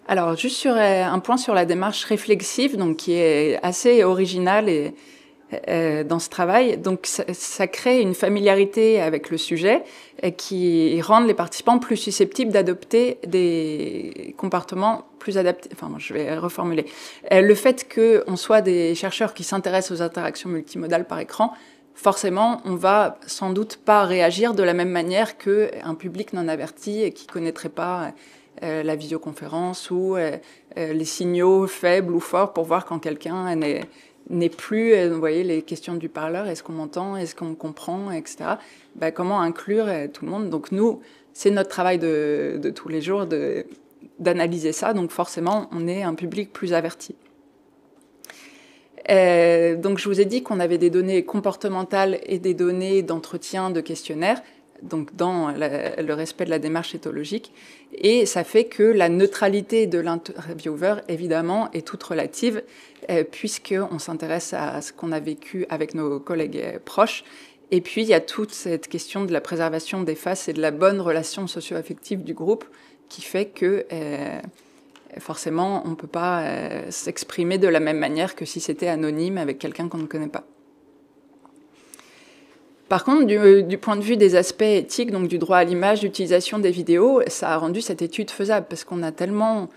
Alors, juste sur un point sur la démarche réflexive, donc qui est assez originale et dans ce travail. Donc, ça crée une familiarité avec le sujet qui rend les participants plus susceptibles d'adopter des comportements plus adaptés. Enfin, je vais reformuler. Le fait qu'on soit des chercheurs qui s'intéressent aux interactions multimodales par écran, forcément, on va sans doute pas réagir de la même manière qu'un public non averti et qui connaîtrait pas la visioconférence ou les signaux faibles ou forts pour voir quand quelqu'un n'est plus, vous voyez, les questions du parleur, est-ce qu'on m'entend, est-ce qu'on me comprend, etc. Ben, comment inclure tout le monde. Donc nous, c'est notre travail de tous les jours d'analyser ça, donc forcément, on est un public plus averti. Donc je vous ai dit qu'on avait des données comportementales et des données d'entretien de questionnaires, donc dans le respect de la démarche éthologique, et ça fait que la neutralité de l'intervieweur, évidemment, est toute relative, puisqu'on s'intéresse à ce qu'on a vécu avec nos collègues proches, et puis il y a toute cette question de la préservation des faces et de la bonne relation socio-affective du groupe, qui fait que forcément on ne peut pas s'exprimer de la même manière que si c'était anonyme avec quelqu'un qu'on ne connaît pas. Par contre, du point de vue des aspects éthiques, donc du droit à l'image, d'utilisation des vidéos, ça a rendu cette étude faisable parce qu'on a tellement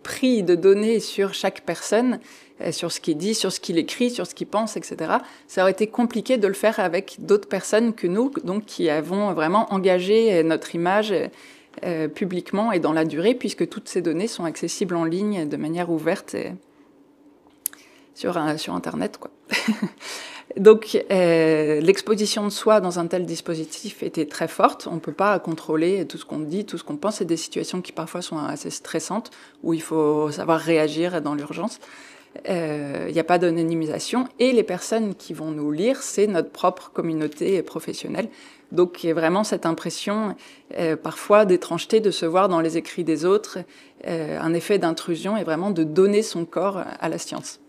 pris de données sur chaque personne, sur ce qu'il dit, sur ce qu'il écrit, sur ce qu'il pense, etc. Ça aurait été compliqué de le faire avec d'autres personnes que nous, donc qui avons vraiment engagé notre image publiquement et dans la durée, puisque toutes ces données sont accessibles en ligne de manière ouverte sur Internet, quoi. Donc, l'exposition de soi dans un tel dispositif était très forte. On ne peut pas contrôler tout ce qu'on dit, tout ce qu'on pense. C'est des situations qui parfois sont assez stressantes, où il faut savoir réagir dans l'urgence. Il n'y a pas d'anonymisation. Et les personnes qui vont nous lire, c'est notre propre communauté professionnelle. Donc, il y a vraiment cette impression, parfois, d'étrangeté, de se voir dans les écrits des autres, un effet d'intrusion et vraiment de donner son corps à la science.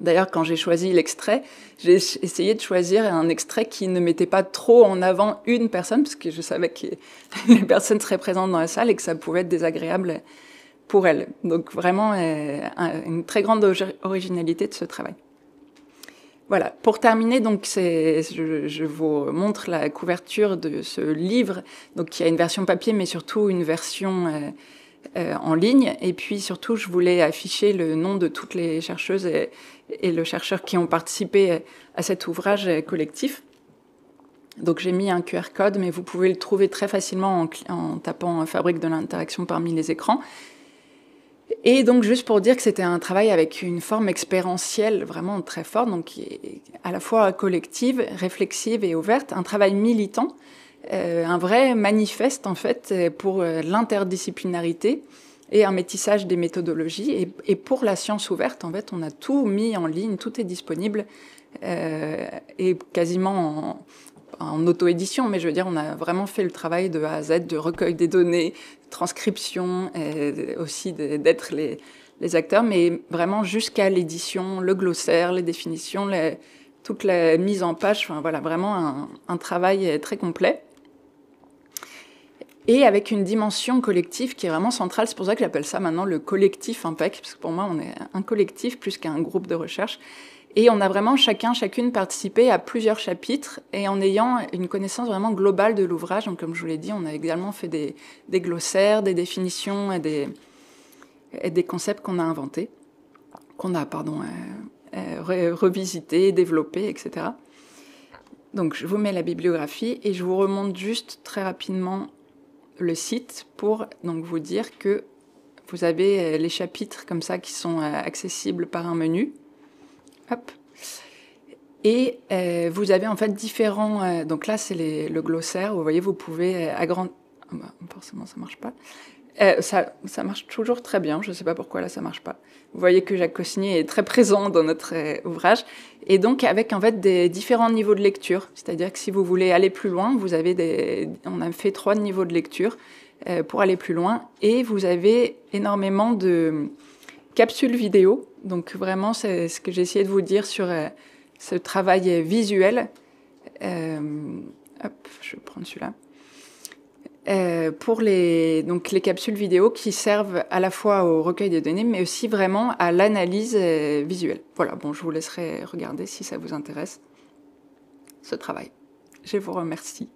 D'ailleurs, quand j'ai choisi l'extrait, j'ai essayé de choisir un extrait qui ne mettait pas trop en avant une personne, parce que je savais que les personnes seraient présentes dans la salle et que ça pouvait être désagréable pour elles. Donc vraiment, une très grande originalité de ce travail. Voilà, pour terminer, donc, je vous montre la couverture de ce livre, donc, il y a une version papier, mais surtout une version en ligne. Et puis surtout, je voulais afficher le nom de toutes les chercheuses et le chercheur qui ont participé à cet ouvrage collectif. Donc j'ai mis un QR code, mais vous pouvez le trouver très facilement en tapant Fabrique de l'interaction parmi les écrans. Et donc juste pour dire que c'était un travail avec une forme expérientielle vraiment très forte, donc qui est à la fois collective, réflexive et ouverte, un travail militant, un vrai manifeste en fait pour l'interdisciplinarité et un métissage des méthodologies. Et pour la science ouverte, en fait, on a tout mis en ligne, tout est disponible et quasiment en auto-édition, mais je veux dire, on a vraiment fait le travail de A à Z, de recueil des données, transcription, et aussi d'être les acteurs, mais vraiment jusqu'à l'édition, le glossaire, les définitions, toute la mise en page, enfin voilà, vraiment un travail très complet. Et avec une dimension collective qui est vraiment centrale. C'est pour ça que j'appelle ça maintenant le collectif IMPEC, parce que pour moi, on est un collectif plus qu'un groupe de recherche. Et on a vraiment chacune participé à plusieurs chapitres et en ayant une connaissance vraiment globale de l'ouvrage. Donc, comme je vous l'ai dit, on a également fait des glossaires, des définitions et des concepts qu'on a inventés, qu'on a, revisités, développés, etc. Donc, je vous mets la bibliographie et je vous remonte juste très rapidement le site pour donc vous dire que vous avez les chapitres comme ça qui sont accessibles par un menu. Hop. Et vous avez en fait différents... donc là, c'est le glossaire. Vous voyez, vous pouvez agrandir... forcément, ça ne marche pas. Ça marche toujours très bien. Je ne sais pas pourquoi là, ça ne marche pas. Vous voyez que Jacques Cosnier est très présent dans notre ouvrage. Et donc, avec en fait des différents niveaux de lecture. C'est-à-dire que si vous voulez aller plus loin, vous avez on a fait 3 niveaux de lecture pour aller plus loin. Et vous avez énormément de capsules vidéo. Donc vraiment, c'est ce que j'ai essayé de vous dire sur ce travail visuel. Hop, je vais prendre celui-là. Pour les capsules vidéo qui servent à la fois au recueil des données, mais aussi vraiment à l'analyse visuelle. Voilà, bon, je vous laisserai regarder si ça vous intéresse, ce travail. Je vous remercie.